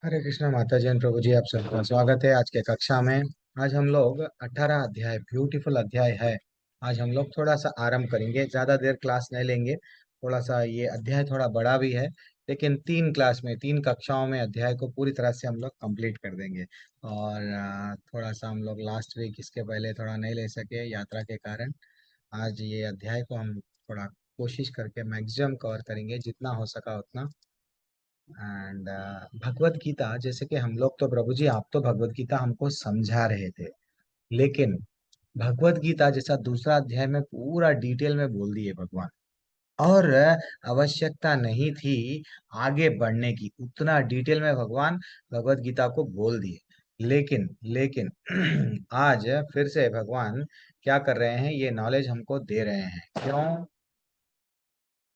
हरे कृष्णा माता जी एंड प्रभु जी, आप सबका स्वागत है आज के कक्षा में। आज हम लोग 18 अध्याय, ब्यूटीफुल अध्याय है। आज हम लोग थोड़ा सा आराम करेंगे, ज्यादा देर क्लास नहीं लेंगे। थोड़ा सा ये अध्याय थोड़ा बड़ा भी है, लेकिन 3 कक्षाओं में अध्याय को पूरी तरह से हम लोग कंप्लीट कर देंगे। और थोड़ा सा हम लोग लास्ट वीक इसके पहले थोड़ा नहीं ले सके यात्रा के कारण। आज ये अध्याय को हम थोड़ा कोशिश करके मैक्सिमम कवर करेंगे, जितना हो सका उतना। एंड भगवत गीता, जैसे कि हम लोग तो प्रभु जी, आप तो भगवत गीता हमको समझा रहे थे, लेकिन भगवत गीता जैसा दूसरा अध्याय में पूरा डिटेल में बोल दिए भगवान। और आवश्यकता नहीं थी आगे बढ़ने की, उतना डिटेल में भगवान भगवत गीता को बोल दिए। लेकिन आज फिर से भगवान क्या कर रहे हैं, ये नॉलेज हमको दे रहे हैं। क्यों?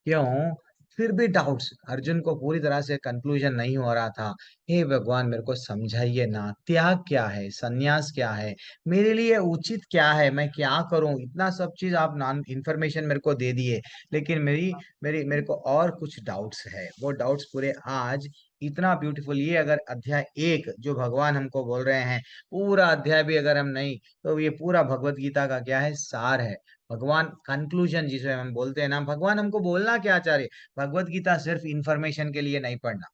क्यों? फिर भी डाउट्स, अर्जुन को पूरी तरह से कंक्लूजन नहीं हो रहा था। हे भगवान, मेरे को समझाइए ना, त्याग क्या है, सन्यास क्या है, मेरे लिए उचित क्या है, मैं क्या करूं? इतना सब चीज आप नॉन इन्फॉर्मेशन मेरे को दे दिए, लेकिन मेरी मेरी मेरे को और कुछ डाउट्स है। वो डाउट्स पूरे आज इतना ब्यूटीफुल, ये अगर अध्याय एक जो भगवान हमको बोल रहे हैं, पूरा अध्याय भी अगर हम नहीं, तो ये पूरा भगवत गीता का क्या है, सार है। भगवान कंक्लूजन जिसे हम बोलते हैं ना, भगवान हमको बोलना क्या चाह रहे। भगवत गीता सिर्फ इंफॉर्मेशन के लिए नहीं पढ़ना।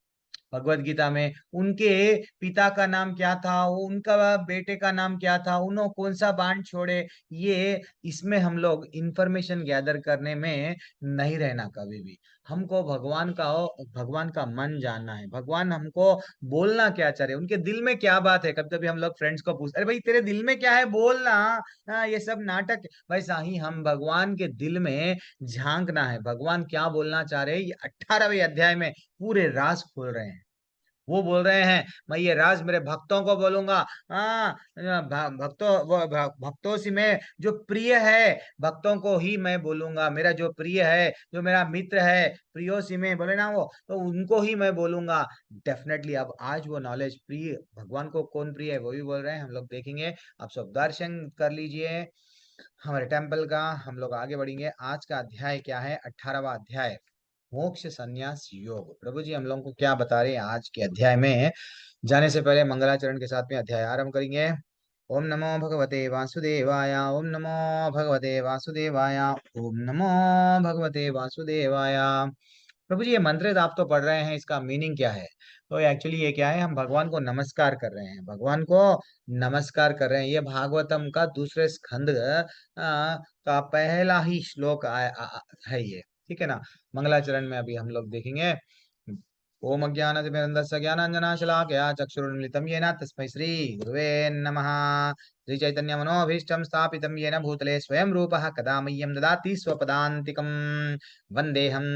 भगवत गीता में उनके पिता का नाम क्या था, वो उनका बेटे का नाम क्या था, उन्होंने कौन सा बाण छोड़े, ये इसमें हम लोग इंफॉर्मेशन गैदर करने में नहीं रहना कभी भी। हमको भगवान का मन जानना है। भगवान हमको बोलना क्या चाह रहे, उनके दिल में क्या बात है। कभी कभी हम लोग फ्रेंड्स को पूछते, अरे भाई तेरे दिल में क्या है, बोलना। हाँ, ये सब नाटक। वैसा ही हम भगवान के दिल में झांकना है, भगवान क्या बोलना चाह रहे हैं, ये 18वें अध्याय में पूरे राज खोल रहे हैं। वो बोल रहे हैं, मैं ये राज मेरे भक्तों को बोलूंगा। हाँ, भक्तों से मैं जो प्रिय है, भक्तों को ही मैं बोलूंगा। मेरा जो प्रिय है, जो मेरा मित्र है, प्रियो सी में बोले ना, वो तो उनको ही मैं बोलूंगा। डेफिनेटली अब आज वो नॉलेज, प्रिय भगवान को कौन प्रिय है वो भी बोल रहे हैं, हम लोग देखेंगे। आप सब दर्शन कर लीजिए हमारे टेम्पल का। हम लोग आगे बढ़ेंगे। आज का अध्याय क्या है, 18वां अध्याय, मोक्ष संन्यास योग। प्रभु जी हम लोगों को क्या बता रहे हैं आज के अध्याय में? जाने से पहले मंगलाचरण के साथ में अध्याय आरंभ करेंगे। ओम नमो भगवते वासुदेवाय, ओम नमो भगवते वासुदेवाय, ओम नमो भगवते वासुदेवाय। प्रभु जी ये मंत्र आप तो पढ़ रहे हैं, इसका मीनिंग क्या है? तो एक्चुअली ये क्या है, हम भगवान को नमस्कार कर रहे हैं, भगवान को नमस्कार कर रहे हैं। ये भागवतम का दूसरे स्कंद का पहला ही श्लोक है ये, ठीक है ना। मंगलाचरण में अभी हम लोग देखेंगे। ओम अज्ञानतिमिरन्धस्य ज्ञानाञ्जनशलाकया चक्षुरुन्मिलितं येन तस्मै श्री गुरुवे नमः। श्री चैतन्य मनोभीष्टं स्थापितं येन भूतले स्वयं रूपः कदा मह्यं ददाति स्वपदान्तिकं। वन्देऽहं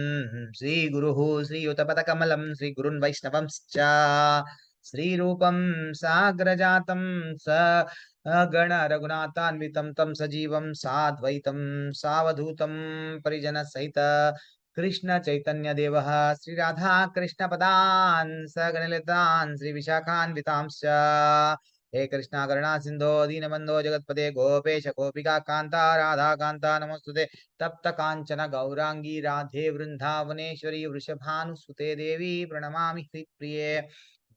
श्रीगुरुः श्रीयुतपदकमलं श्रीगुरुन् वैष्णवंश्च। श्रीरूपं साग्रजातं स गण रघुनाथान्वितं तं सजीवं साद्वैतं सावधूतं परिजन सहित कृष्ण चैतन्य देवः श्री राधा कृष्ण पदान् सगणलतान् श्री विशाखान्वितांश्च। हे कृष्णा करुणा सिंधो दीनबंधो जगतपते गोपेश गोपिका कांता राधा कांता नमोस्तुते। तप्त कांचन गौरांगी राधे वृंदावनेश्वरी वृषभानुसुते देवी प्रणमामि हरिप्रिये।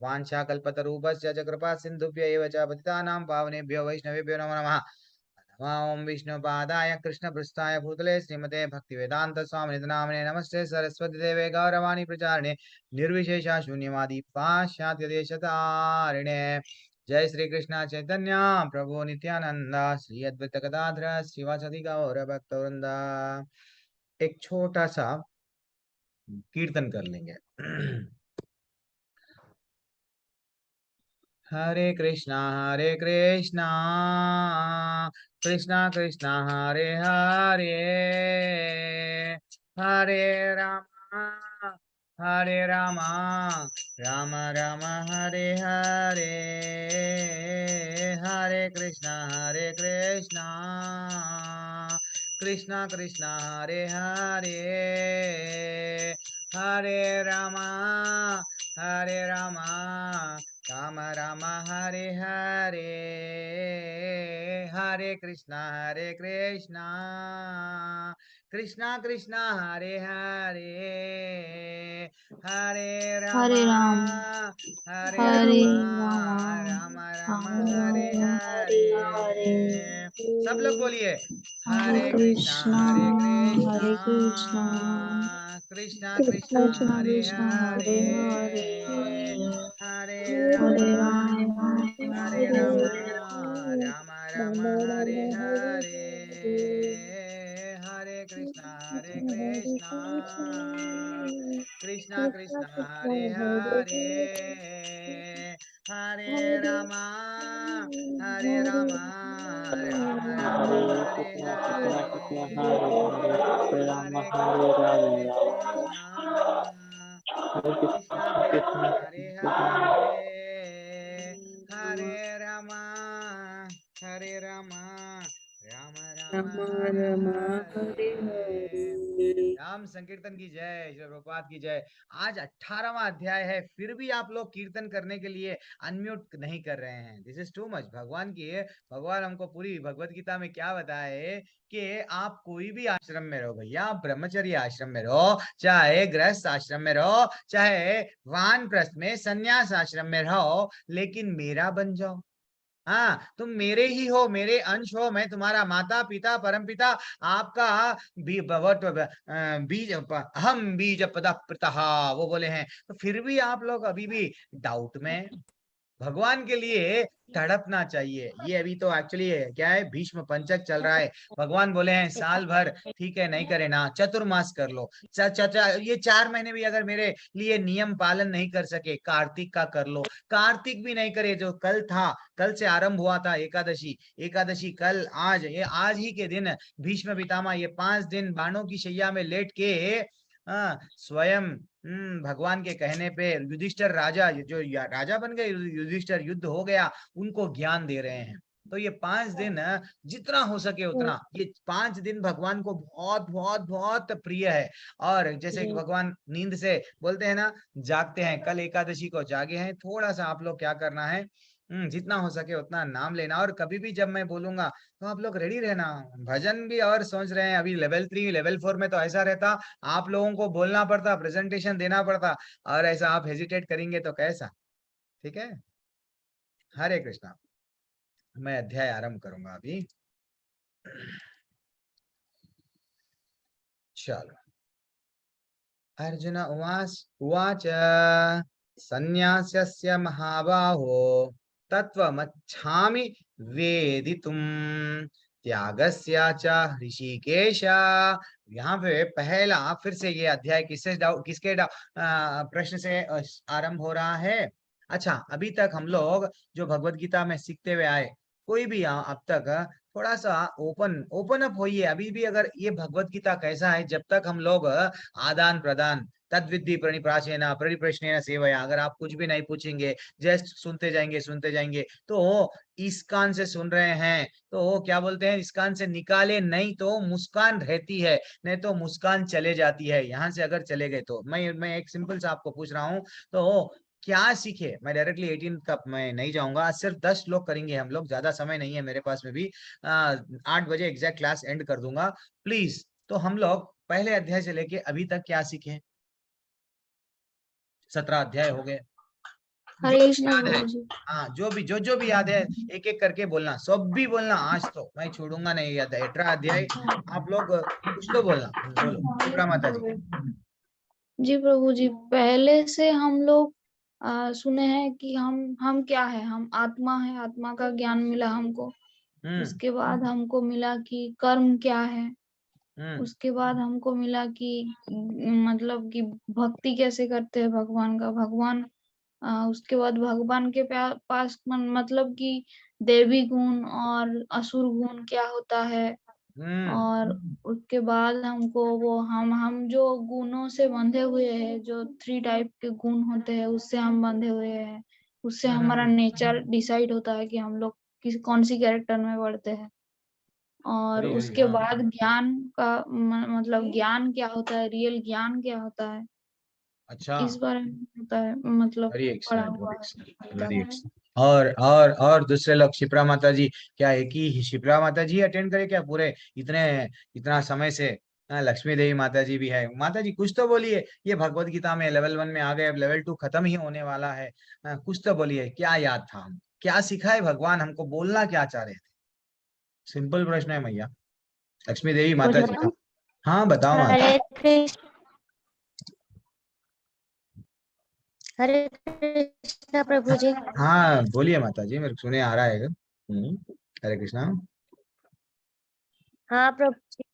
वाञ्छाकल्पतरूपस्य च कृपा सिन्धुभ्य एव च पतितानां पावनेभ्यो वैष्णवेभ्यो नमो नमः। ओम विष्णुपादाय कृष्णपृष्ठाय भूतले श्रीमते भक्तिवेदांत स्वामी नामिने नमस्ते सरस्वती देवे गौरवाणी प्रचारिणे निर्विशेषा शून्यवादी पाश्चात्य देशतारिणे। जय श्री कृष्ण चैतन्य प्रभु नित्यानंद श्री अद्वैत गदाधर श्रीवासदि गौर भक्तवृंद। एक छोटा सा कीर्तन कर लेंगे। हरे कृष्णा कृष्णा कृष्णा हरे हरे, हरे रामा हरे रामा, राम राम हरे हरे। हरे कृष्णा कृष्णा कृष्णा हरे हरे, हरे रामा राम राम हरे हरे। हरे कृष्णा कृष्णा कृष्णा हरे हरे, हरे हरे रामा राम हरे हरे रामा, राम राम राम राम हरे राम हरे हरे। हरे सब लोग बोलिए, हरे हरे कृष्णा कृष्णा हरे कृष्णा, हरे कृष्णा कृष्णा कृष्णा कृष्णा हरे कृष्णा हरे हरे हरे, हरे हरे रामा राम हरे हरे रामा, राम राम राम हरे हरे, हरे कृष्णा कृष्णा कृष्णा हरे हरे, हरे रामा राम राम हरे हरे, हरे कृष्णा कृष्णा कृष्णा हरे हरे, हरे रामा राम राम राम हरे राम हरे हरे। हरे। राम संकीर्तन की जय, श्री प्रभुपाद की जय। आज 18वां अध्याय है, फिर भी आप लोग कीर्तन करने के लिए अनम्यूट नहीं कर रहे हैं। This is too much. भगवान हमको पूरी भगवत गीता में क्या बताए कि आप कोई भी आश्रम में रहो भैया, आप ब्रह्मचर्य आश्रम में रहो, चाहे गृहस्थ आश्रम में रहो, चाहे वानप्रस्थ में संन्यास आश्रम में रहो, लेकिन मेरा बन जाओ। हाँ, तुम मेरे ही हो, मेरे अंश हो, मैं तुम्हारा माता पिता परम पिता, आपका बीज, हम बीज पदा प्रतः, वो बोले हैं। तो फिर भी आप लोग अभी भी डाउट में। भगवान के लिए तड़पना चाहिए। ये अभी तो एक्चुअली क्या है, भीष्म पंचक चल रहा है। भगवान बोले हैं साल भर ठीक है नहीं करे ना, चतुर्मास कर लो। ये 4 महीने भी अगर मेरे लिए नियम पालन नहीं कर सके, कार्तिक का कर लो। कार्तिक भी नहीं करे, जो कल था, कल से आरंभ हुआ था एकादशी, एकादशी कल, आज, ये आज ही के दिन भीष्म पितामह ये 5 दिन बाणों की शैया में लेट के स्वयं भगवान के कहने पे युधिष्ठिर राजा, जो राजा बन गए युधिष्ठिर, युद्ध हो गया, उनको ज्ञान दे रहे हैं। तो ये 5 दिन जितना हो सके उतना, ये 5 दिन भगवान को बहुत बहुत बहुत प्रिय है। और जैसे कि भगवान नींद से बोलते हैं ना, जागते हैं, कल एकादशी को जागे हैं, थोड़ा सा आप लोग क्या करना है, जितना हो सके उतना नाम लेना। और कभी भी जब मैं बोलूंगा तो आप लोग रेडी रहना। भजन भी और सोच रहे हैं, अभी लेवल 3 लेवल 4 में तो ऐसा रहता, आप लोगों को बोलना पड़ता, प्रेजेंटेशन देना पड़ता, और ऐसा आप हेजिटेट करेंगे तो कैसा। ठीक है, हरे कृष्णा। मैं अध्याय आरंभ करूंगा अभी। चलो, अर्जुन उवाच सन्न्यास्य महाबाहो तत्त्वमच्छामि वेदितुम् त्यागस्य च ऋषिकेश। यहाँ पे पहला फिर से ये अध्याय प्रश्न से आरंभ हो रहा है। अच्छा, अभी तक हम लोग जो भगवत गीता में सीखते हुए आए, कोई भी अब तक थोड़ा सा ओपन अप होइए। अभी भी अगर ये भगवत गीता कैसा है, जब तक हम लोग आदान प्रदान तद्विद्धि प्रणिप्राचेन परिप्रश्नेन सेवया, अगर आप कुछ भी नहीं पूछेंगे, जस्ट सुनते जाएंगे, तो इस कान से सुन रहे हैं तो क्या बोलते हैं, इस कान से निकाले नहीं तो मुस्कान रहती है, नहीं तो मुस्कान चले जाती है। यहाँ से अगर चले गए तो मैं एक सिंपल सा आपको पूछ रहा हूँ, तो क्या सीखे। मैं डायरेक्टली 18 तक मैं नहीं जाऊंगा, सिर्फ 10 लोग करेंगे हम लोग, ज्यादा समय नहीं है मेरे पास में भी। 8 बजे एग्जैक्ट क्लास एंड कर दूंगा प्लीज। तो हम लोग पहले अध्याय से लेके अभी तक क्या सीखे, 17 अध्याय हो गए। जो हरे भी कृष्णा याद है, प्रभु जी। हाँ, जो भी याद है, एक एक करके बोलना, सब भी बोलना। आज तो मैं छोड़ूंगा नहीं, याद है 18 अध्याय। आप लोग कुछ तो बोलना, बोलो शिप्रा माता जी। जी प्रभु जी, पहले से हम लोग सुने हैं कि हम क्या है, हम आत्मा है, आत्मा का ज्ञान मिला हमको। हम्म उसके बाद हमको मिला कि कर्म क्या है। हम्म उसके बाद हमको मिला कि मतलब कि भक्ति कैसे करते हैं भगवान का, भगवान उसके बाद भगवान के पास मतलब कि देवी गुण और असुर गुण क्या होता है। हम्म और उसके बाद हमको वो हम जो गुणों से बंधे हुए हैं, जो 3 टाइप के गुण होते हैं, उससे हम बंधे हुए हैं। उससे हम्म हमारा हम्म, नेचर डिसाइड होता है कि हम लोग कौन सी कैरेक्टर में बढ़ते हैं। और हरी हरी, उसके हाँ। बाद ज्ञान का मतलब ज्ञान क्या होता है, रियल ज्ञान क्या होता है, अच्छा, इस बारे में होता है, मतलब वेरी पढ़ा एक्सलेंट, हुआ वेरी है एक्सलेंट, गीता वेरी में। एक्सलेंट। और दूसरे लोग, शिप्रा माता जी, क्या एक ही शिप्रा माता जी अटेंड करे क्या पूरे इतने इतना समय से? हाँ, लक्ष्मी देवी माता जी भी है। माता जी कुछ तो बोलिए, ये भगवत गीता में लेवल 1 में आ गए, अब लेवल 2 खत्म ही होने वाला है। कुछ तो बोलिए, क्या याद था, हम क्या सिखाए भगवान, हमको बोलना क्या चाह रहे थे? सिंपल प्रश्न है मैया। लक्ष्मी देवी मुझे माता जी। बताऊं? हाँ बताओ माता। हरे कृष्ण। हरे कृष्ण प्रभु जी। हाँ बोलिए माता जी, मेरे को सुने आ रहा है। हरे कृष्णा। हाँ प्रभु जी।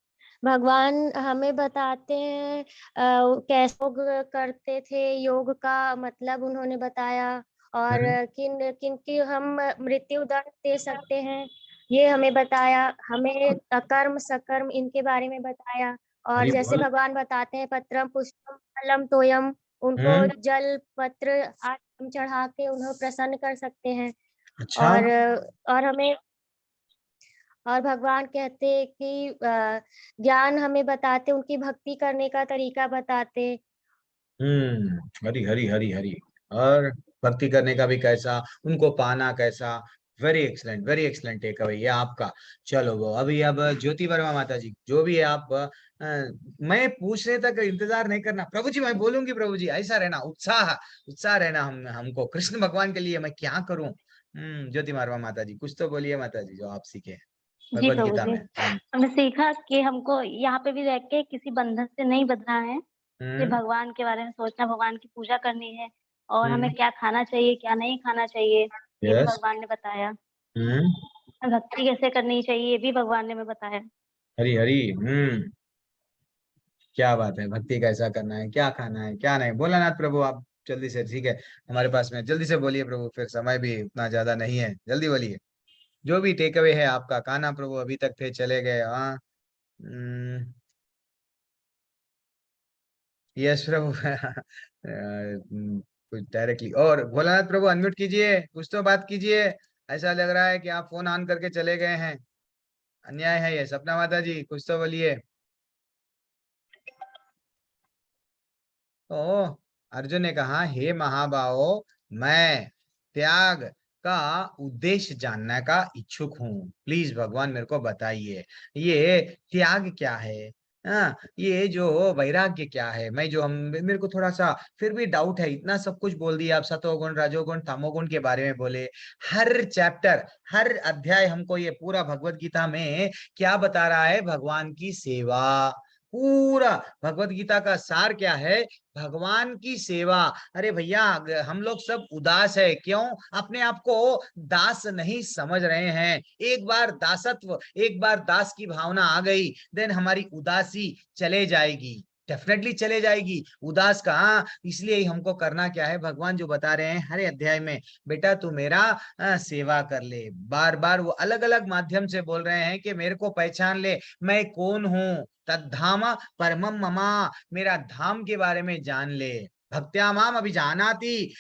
भगवान हमें बताते हैं कैसे योग करते थे, योग का मतलब उन्होंने बताया। और हम्म। किन किन की हम मृत्यु दंड दे सकते हैं, ये हमें बताया। हमें अकर्म सकर्म इनके बारे में बताया। और हरी जैसे बोल। भगवान बताते हैं पत्रम पुष्पम फलम तोयम, उनको हम्म। जल पत्र आदि हम चढ़ा के उन्हें प्रसन्न कर सकते हैं। अच्छा। और हमें, और भगवान कहते हैं कि ज्ञान हमें बताते, उनकी भक्ति करने का तरीका बताते। हरी हरी हरी हरी। और भक्ति करने का भी कैसा, उनको पाना कैसा। वेरी एक्सलेंट टेक अवे ये आपका। चलो वो अभी, अब ज्योति वर्मा माता जी जो भी है आप, मैं पूछने तक इंतजार नहीं करना प्रभु जी, मैं बोलूंगी प्रभु जी, ऐसा रहना, उत्साह उत्साह रहना, हमको कृष्ण भगवान के लिए मैं क्या करूं। ज्योति वर्मा माता जी कुछ तो बोलिए माता जी, जो आप सीखे जी भगवत प्रभु गीता जी, में। हमने सीखा कि हमको यहाँ पे भी रह के किसी बंधन से नहीं बंधना है। सिर्फ हम्म। भगवान के बारे में सोचना, भगवान की पूजा करनी है। और हमें हम्म। क्या खाना चाहिए, क्या नहीं खाना चाहिए, ये भी यस। भगवान ने बताया। हम्म। भक्ति कैसे करनी चाहिए, ये भी भगवान ने हमें बताया। हरी हरी। क्या बात है, भक्ति कैसा करना है, क्या खाना है, क्या नहीं, भोलानाथ प्रभु आप जल्दी से, ठीक है हमारे पास में, जल्दी से बोलिए प्रभु, फिर समय भी उतना ज्यादा नहीं है, जल्दी बोलिए। जो भी टेक अवे है आपका, कान्हा प्रभु अभी तक थे, चले गए। हाँ। यस प्रभु। कुछ डायरेक्टली, और भोलानाथ प्रभु अनम्यूट कीजिए, कुछ तो बात कीजिए। ऐसा लग रहा है कि आप फोन ऑन करके चले गए हैं, अन्याय है ये। सपना माता जी कुछ तो बोलिए। तो अर्जुन ने कहा, हे महाबाहो, मैं त्याग का उद्देश्य जानने का इच्छुक हूँ, प्लीज भगवान मेरे को बताइए, ये त्याग क्या है। हाँ, ये जो वैराग्य क्या है, मैं जो हम, मेरे को थोड़ा सा फिर भी डाउट है। इतना सब कुछ बोल दिया आप, सतोगुण रजोगुण तमोगुण के बारे में बोले, हर चैप्टर हर अध्याय हमको ये पूरा भगवत गीता में क्या बता रहा है, भगवान की सेवा। पूरा भगवत गीता का सार क्या है, भगवान की सेवा। अरे भैया, हम लोग सब उदास है, क्यों? अपने आप को दास नहीं समझ रहे हैं। एक बार दासत्व, एक बार दास की भावना आ गई, देन हमारी उदासी चले जाएगी, डेफिनेटली चले जाएगी। उदास कहाँ, इसलिए ही हमको करना क्या है, भगवान जो बता रहे हैं हर अध्याय में, बेटा तू मेरा सेवा कर ले। बार बार वो अलग अलग माध्यम से बोल रहे हैं कि मेरे को पहचान ले, मैं कौन हूँ, तद्धाम परमम ममा, मेरा धाम के बारे में जान ले। भक्त्या माम अभिजानाति।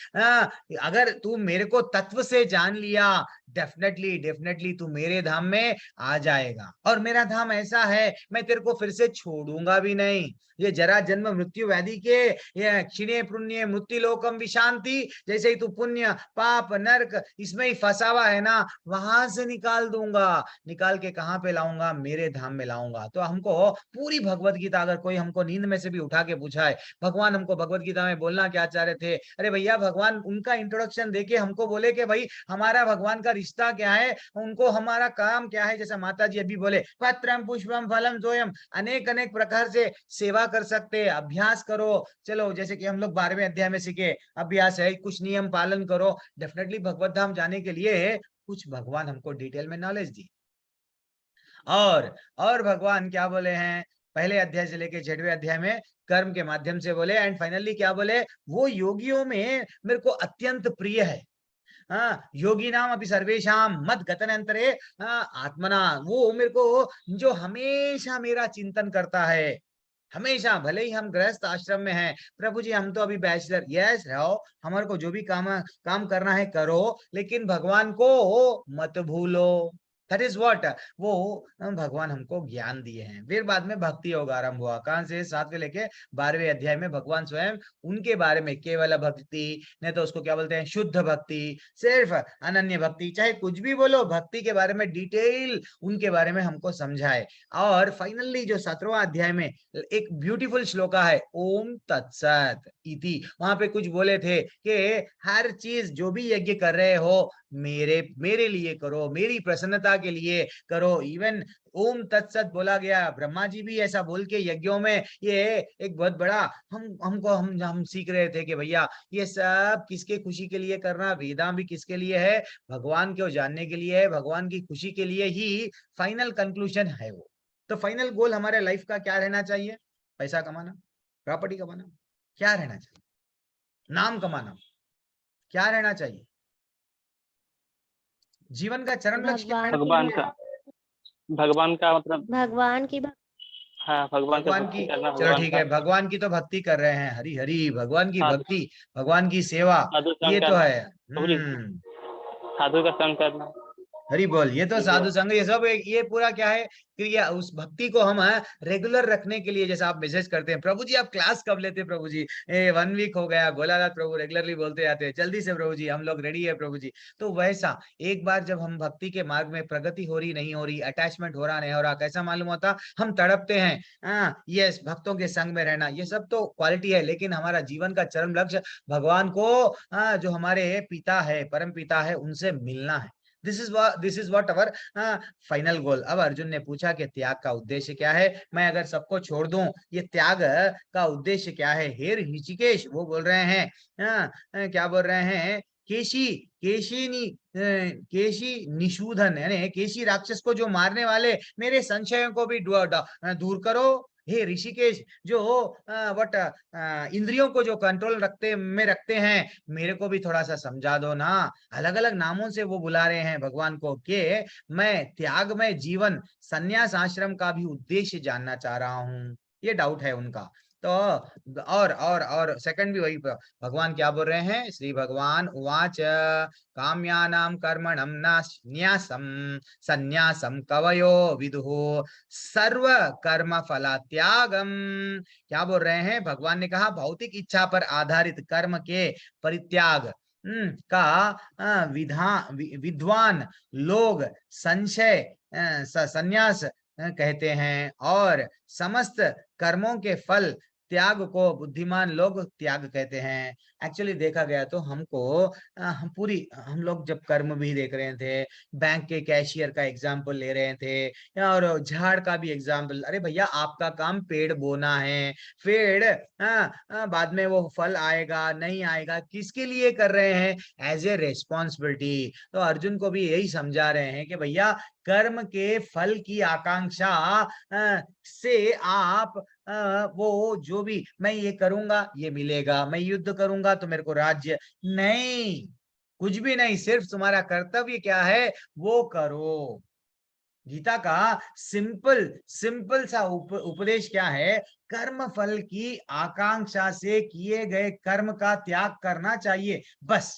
अगर तू मेरे को तत्व से जान लिया, डेफिनेटली डेफिनेटली तू मेरे धाम में आ जाएगा। और मेरा धाम ऐसा है, मैं तेरे को फिर से छोड़ूंगा भी नहीं। ये जरा जन्म मृत्यु व्याधि के, ये क्षीणे पुण्य मृत्यु लोकम विशांति, जैसे ही तू पुण्य पाप नरक इसमें ही फंसा हुआ है ना, वहां से निकाल दूंगा। निकाल के कहाँ पे लाऊंगा, मेरे धाम में लाऊंगा। तो हमको पूरी भगवत गीता, अगर कोई हमको नींद में से भी उठा के पूछा है भगवान हमको भगवत गीता में बोलना क्या चाह रहे थे, अरे भैया भगवान उनका इंट्रोडक्शन देके हमको बोले कि भाई हमारा भगवान का रिश्ता क्या है, उनको हमारा काम क्या है। जैसा माता जी अभी बोले, पत्रम पुष्पम फलम तोयम, अनेक अनेक प्रकार से सेवा कर सकते, अभ्यास करो। चलो जैसे कि हम लोग 12वें अध्याय में सीखे, अभ्यास है, कुछ नियम पालन करो। डेफिनेटली भगवत धाम जाने के लिए कुछ भगवान हमको डिटेल में नॉलेज दी। और भगवान क्या बोले हैं, पहले अध्याय से लेके 6वें अध्याय में कर्म के माध्यम से बोले, एंड फाइनली क्या बोले, वो योगियों में मेरे को अत्यंत प्रिय है। हाँ, योगी नाम अभी सर्वेशाम मत गतनंतरे, हाँ, आत्मना, वो मेरे को जो हमेशा मेरा चिंतन करता है, हमेशा, भले ही हम गृहस्थ आश्रम में हैं, प्रभु जी हम तो अभी बैचलर, यस रहो, हमारे को जो भी काम काम करना है करो, लेकिन भगवान को मत भूलो। दैट इज व्हाट वो भगवान हमको ज्ञान दिए हैं। फिर बाद में भक्ति योग आरंभ हुआ, कहां से? 7वें लेके 12वें अध्याय में भगवान स्वयं उनके बारे में, केवल भक्ति नहीं तो उसको क्या बोलते हैं, शुद्ध भक्ति, सिर्फ अनन्य भक्ति, चाहे कुछ भी बोलो, भक्ति के बारे में डिटेल उनके बारे में हमको समझाए। और फाइनली जो 17वां अध्याय में एक ब्यूटीफुल श्लोका है, ओम तत्सत इति, वहां पे कुछ बोले थे कि हर चीज जो भी यज्ञ कर रहे हो मेरे मेरे लिए करो, मेरी प्रसन्नता के लिए करो। इवन ओम तत्सत बोला गया, ब्रह्मा जी भी ऐसा बोल के यज्ञों में, ये एक बहुत बड़ा हम सीख रहे थे कि भैया ये सब किसके खुशी के लिए करना, वेदांत भी किसके लिए है, भगवान को जानने के लिए है, भगवान की खुशी के लिए ही फाइनल कंक्लूजन है वो। तो फाइनल गोल हमारे लाइफ का क्या रहना चाहिए? पैसा कमाना, प्रॉपर्टी कमाना, क्या रहना चाहिए? नाम कमाना, क्या रहना चाहिए? जीवन का चरम लक्ष्य क्या रहना भगवान चाहिए? भगवान का मतलब भगवान की हाँ, भगवान का भगवान भक्ति की, करना, चलो भगवान ठीक का है, भगवान की तो भक्ति कर रहे हैं, हरि हरि, भगवान की साधु भक्ति, भगवान की सेवा, साधु संग ये तो करना, है। प्रभु जी साधु का संग करना। हरि बोल, ये तो ये साधु संग, ये सब ये पूरा क्या है क्रिया, उस भक्ति को हम रेगुलर रखने के लिए, जैसे आप मैसेज करते हैं, प्रभु जी आप क्लास कब लेते हैं प्रभु जी, 1 वीक हो गया, गोलानाथ प्रभु रेगुलरली बोलते जाते हैं, जल्दी से प्रभु जी हम लोग रेडी है प्रभु जी। तो वैसा एक बार जब हम भक्ति के मार्ग में प्रगति हो रही नहीं हो रही, अटैचमेंट हो रहा नहीं हो रहा, कैसा मालूम होता? हम तड़पते हैं, यस, भक्तों के संग में रहना, ये सब तो क्वालिटी है, लेकिन हमारा जीवन का चरम लक्ष्य भगवान को, जो हमारे पिता है, परम पिता है, उनसे मिलना है। This is what our final goal. अब अर्जुन ने पूछा कि त्याग का उद्देश्य क्या है? मैं अगर सबको छोड़ दूं, ये त्याग का उद्देश्य क्या है? हे ऋषिकेश, वो बोल रहे हैं, क्या बोल रहे हैं? केशी निषूधन, यानी केशी राक्षस को जो मारने वाले, मेरे संशयों को भी दूर करो। हे ऋषिकेश, जो इंद्रियों को जो कंट्रोल रखते हैं, मेरे को भी थोड़ा सा समझा दो ना। अलग अलग नामों से वो बुला रहे हैं भगवान को कि मैं त्यागमय जीवन, संन्यास आश्रम का भी उद्देश्य जानना चाह रहा हूँ। ये डाउट है उनका। तो और सेकंड भी वही, भगवान क्या बोल रहे हैं? श्री भगवान उवाच काम्यानां कर्मणं न्यासम संन्यासम कवयो विदुः सर्व कर्म फला त्यागम। क्या बोल रहे हैं? भगवान ने कहा भौतिक इच्छा पर आधारित कर्म के परित्याग का विद्वान लोग संशय संन्यास कहते हैं, और समस्त कर्मों के फल त्याग को बुद्धिमान लोग त्याग कहते हैं। एक्चुअली देखा गया तो हम लोग जब कर्म भी देख रहे थे, बैंक के कैशियर का एग्जाम्पल ले रहे थे, और झाड़ का भी एग्जाम्पल, अरे भैया आपका काम पेड़ बोना है, पेड़ बाद में वो फल आएगा नहीं आएगा, किसके लिए कर रहे हैं? As a responsibility. तो अर्जुन को भी यही समझा रहे हैं कि भैया कर्म के फल की आकांक्षा से आप वो जो भी, मैं ये करूंगा ये मिलेगा, मैं युद्ध करूंगा तो मेरे को राज्य, नहीं, कुछ भी नहीं, सिर्फ तुम्हारा कर्तव्य क्या है वो करो। गीता का सिंपल सा उपदेश क्या है? कर्म फल की आकांक्षा से किए गए कर्म का त्याग करना चाहिए, बस।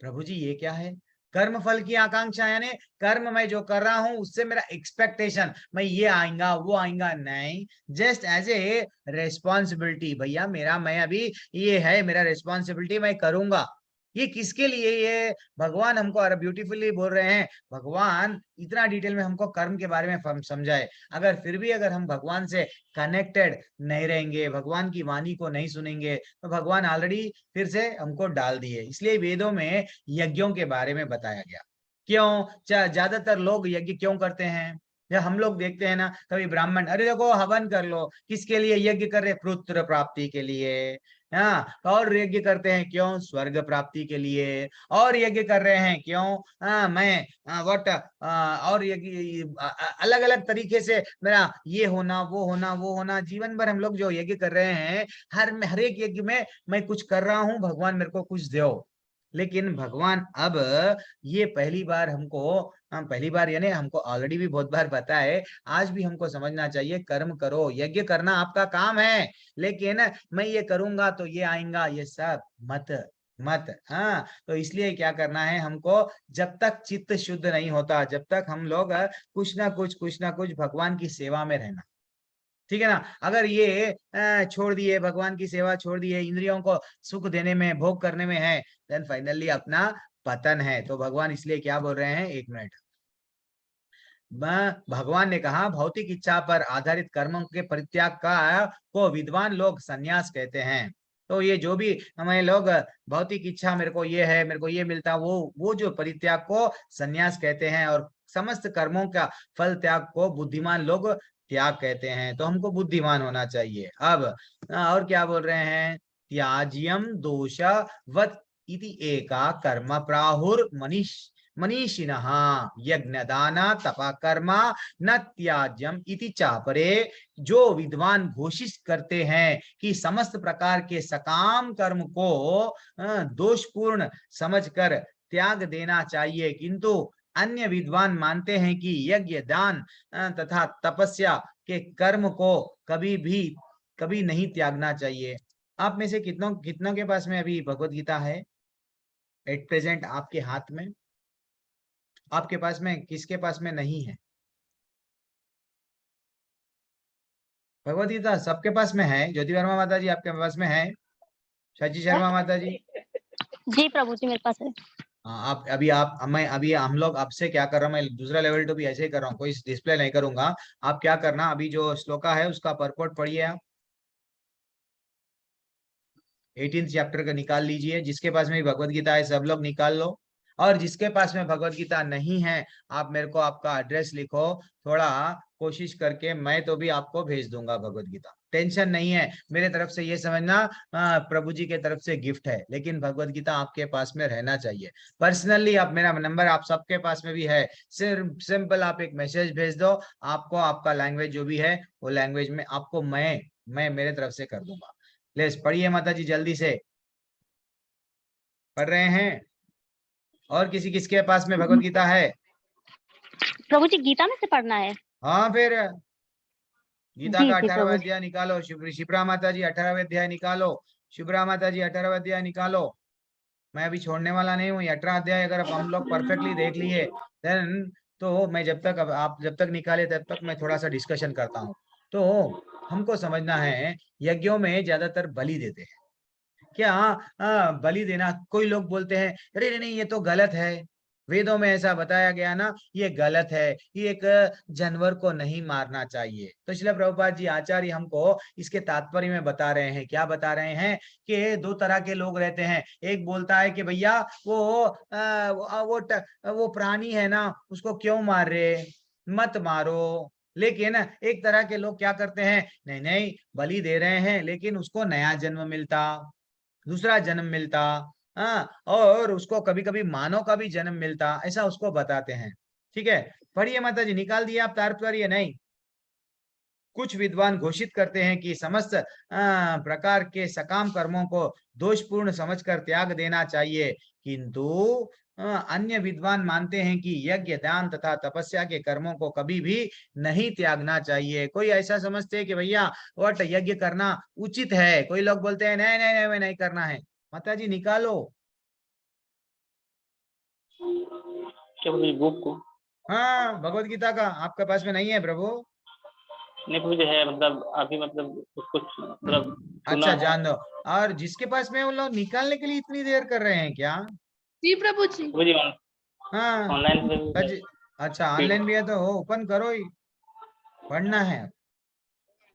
प्रभु जी ये क्या है? कर्म फल की आकांक्षा यानी कर्म मैं जो कर रहा हूं उससे मेरा एक्सपेक्टेशन, मैं ये आएगा वो आएगा, नहीं, जस्ट एज ए रेस्पॉन्सिबिलिटी, भैया मैं अभी ये है मेरा रेस्पॉन्सिबिलिटी, मैं करूंगा। ये किसके लिए? ये भगवान हमको ब्यूटीफुली बोल रहे हैं। भगवान इतना डिटेल में हमको कर्म के बारे में समझाए, अगर फिर भी अगर हम भगवान से कनेक्टेड नहीं रहेंगे, भगवान की वाणी को नहीं सुनेंगे, तो भगवान ऑलरेडी फिर से हमको डाल दिए। इसलिए वेदों में यज्ञों के बारे में बताया गया। क्यों? ज्यादातर लोग यज्ञ क्यों करते हैं? जब हम लोग देखते हैं ना, कभी ब्राह्मण, अरे देखो हवन कर लो, किसके लिए यज्ञ कर रहे? पुत्र प्राप्ति के लिए। हाँ, और यज्ञ करते हैं क्यों? स्वर्ग प्राप्ति के लिए। और यज्ञ कर रहे हैं क्यों? मैं और यज्ञ अलग अलग तरीके से मेरा ये होना वो होना वो होना, जीवन भर हम लोग जो यज्ञ कर रहे हैं, हर एक यज्ञ में मैं कुछ कर रहा हूं, भगवान मेरे को कुछ दो। लेकिन भगवान अब ये पहली बार यानी हमको ऑलरेडी भी बहुत बार पता है, आज भी हमको समझना चाहिए, कर्म करो, यज्ञ करना आपका काम है, लेकिन मैं ये करूंगा तो ये आएगा, ये सब मत मत। हाँ, तो इसलिए क्या करना है हमको, जब तक चित्त शुद्ध नहीं होता, जब तक हम लोग कुछ ना कुछ भगवान की सेवा में रहना। ठीक है ना। अगर ये छोड़ दिए, भगवान की सेवा छोड़ दिए, इंद्रियों को सुख देने में, भोग करने में है, देन फाइनली अपना पतन है। तो भगवान इसलिए क्या बोल रहे हैं, 1 मिनट, भगवान ने कहा भौतिक इच्छा पर आधारित कर्मों के परित्याग का को विद्वान लोग संन्यास कहते हैं। तो ये जो भी हमें लोग भौतिक इच्छा, मेरे को ये है, मेरे को ये मिलता, वो जो परित्याग को संन्यास कहते हैं, और समस्त कर्मों का फल त्याग को बुद्धिमान लोग त्याग कहते हैं। तो हमको बुद्धिमान होना चाहिए। अब और क्या बोल रहे हैं, त्याज्यम दोष वत इति एका कर्म प्राहुर मनीषिणः यज्ञदाना तपा कर्मा न त्याज्यम इति चापरे। जो विद्वान घोषित करते हैं कि समस्त प्रकार के सकाम कर्म को दोषपूर्ण समझकर त्याग देना चाहिए, किंतु अन्य विद्वान मानते हैं कि यज्ञ, दान तथा तपस्या के कर्म को कभी नहीं त्यागना चाहिए। आप में से कितनों के पास में अभी भगवत गीता है एट प्रेजेंट आपके हाथ में? आपके पास में, किसके पास में नहीं है भगवत गीता? सबके पास में है। ज्योति वर्मा माता जी आपके पास में है? शशि शर्मा माता जी? जी प्रभु जी मेरे पास है। हाँ, अभी हम लोग आपसे क्या कर रहा हूँ, मैं दूसरा लेवल तो भी ऐसे ही कर रहा हूँ, कोई डिस्प्ले नहीं करूंगा। आप क्या करना, अभी जो श्लोका है उसका परपोर्ट पढ़िए आप। 18th चैप्टर का निकाल लीजिए। जिसके पास में भगवत गीता है सब लोग निकाल लो, और जिसके पास में भगवत गीता नहीं है, आप मेरे को आपका एड्रेस लिखो, थोड़ा कोशिश करके मैं तो भी आपको भेज दूंगा भगवत गीता। टेंशन नहीं है, मेरे तरफ से ये समझना प्रभु जी के तरफ से गिफ्ट है, लेकिन भगवत गीता आपके पास में रहना चाहिए। पर्सनली आप, मेरा नंबर आप सबके पास में भी है, सिर्फ सिंपल आप एक मैसेज भेज दो, आपको आपका लैंग्वेज जो भी है वो लैंग्वेज में आपको मैं मेरे तरफ से कर दूंगा। प्लीज पढ़िए माता जी, जल्दी से पढ़ रहे हैं। और किसके पास में भगवत गीता है? प्रभु जी गीता में से पढ़ना है? हाँ, फिर गीता जी का जी 18वां प्रभु जी। अध्याय निकालो। शिप्रा माता जी 18वां अध्याय निकालो। शिप्रा माता जी 18वां अध्याय निकालो। मैं अभी छोड़ने वाला नहीं हूँ। 18 अध्याय अगर हम लोग परफेक्टली देख लिए, देन तो मैं आप जब तक निकाले तब तक मैं थोड़ा सा डिस्कशन करता हूँ। तो हमको समझना है, यज्ञों में ज्यादातर बलि देते हैं क्या? बलि देना, कोई लोग बोलते हैं अरे नहीं ये तो गलत है, वेदों में ऐसा बताया गया ना, ये गलत है, ये एक जानवर को नहीं मारना चाहिए। तो श्रील प्रभुपाद जी आचार्य हमको इसके तात्पर्य में बता रहे हैं। क्या बता रहे हैं कि 2 तरह के लोग रहते हैं। एक बोलता है कि भैया वो प्राणी है ना, उसको क्यों मार रहे, मत मारो। लेकिन एक तरह के लोग क्या करते हैं, नहीं नहीं बलि दे रहे हैं लेकिन उसको नया जन्म मिलता, दूसरा जन्म मिलता, हाँ, और उसको कभी कभी मानव का भी जन्म मिलता, ऐसा उसको बताते हैं। ठीक है, पढ़िए माता जी, निकाल दिया आप तात्पर्य? नहीं, कुछ विद्वान घोषित करते हैं कि समस्त प्रकार के सकाम कर्मों को दोषपूर्ण समझकर त्याग देना चाहिए, किंतु अन्य विद्वान मानते हैं कि यज्ञ, दान तथा तपस्या के कर्मों को कभी भी नहीं त्यागना चाहिए। कोई ऐसा समझते हैं कि भैया वट यज्ञ करना उचित है, कोई लोग बोलते हैं नहीं नहीं नहीं मैं नहीं करना है। माता जी निकालो। क्या प्रभु जी बुक को? हाँ, भगवत गीता का आपके पास में नहीं है प्रभु? नहीं प्रभु जी है, मतलब अभी मतलब कुछ मतलब सुना अच्छा, है। जान दो। और जिसके पास में, वो लोग निकालने के लिए इतनी देर कर रहे हैं क्या? जी प्रभु जी। प्रभु जी हाँ, ऑनलाइन अच्छा ऑनलाइन भी है तो ओपन करो ही, पढ़ना है।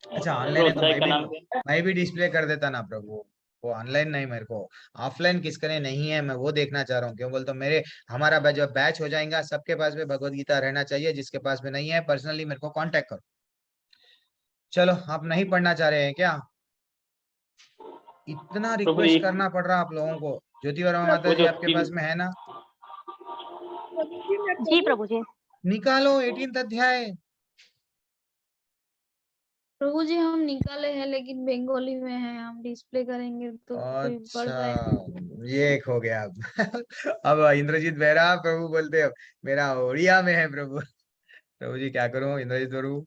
अच्छा ऑनलाइन है तो अध्याय का नाम क्या? मैं भी डिस्प्ले कर देता ना प्रभु। वो ऑनलाइन नहीं, मेरे को ऑफलाइन किसके लिए नहीं है, मैं वो देखना चाह रहा हूँ। क्यों बोलते मेरे, हमारा जब बैच हो जाएगा सबके पास में भगवत गीता रहना चाहिए। जिसके पास में नहीं है पर्सनली मेरे को कांटेक्ट करो। चलो, आप नहीं पढ़ना चाह रहे हैं क्या? इतना प्रभु रिक्वेस्ट जी करना पड़ रहा आप लोगों को। ज्योति वर्मा माता वो जी जो आपके पास में है ना? जी प्रभु जी। निकालो 18th अध्याय। प्रभु जी हम निकाले हैं लेकिन बंगाली में है, हम डिस्प्ले करेंगे तो कोई पढ़ अच्छा, पाएगा। ये एक हो गया अब। अब इंद्रजीत बेहरा प्रभु बोलते हो मेरा ओडिया में है प्रभु। प्रभु जी क्या करूं इंद्रजीत प्रभु?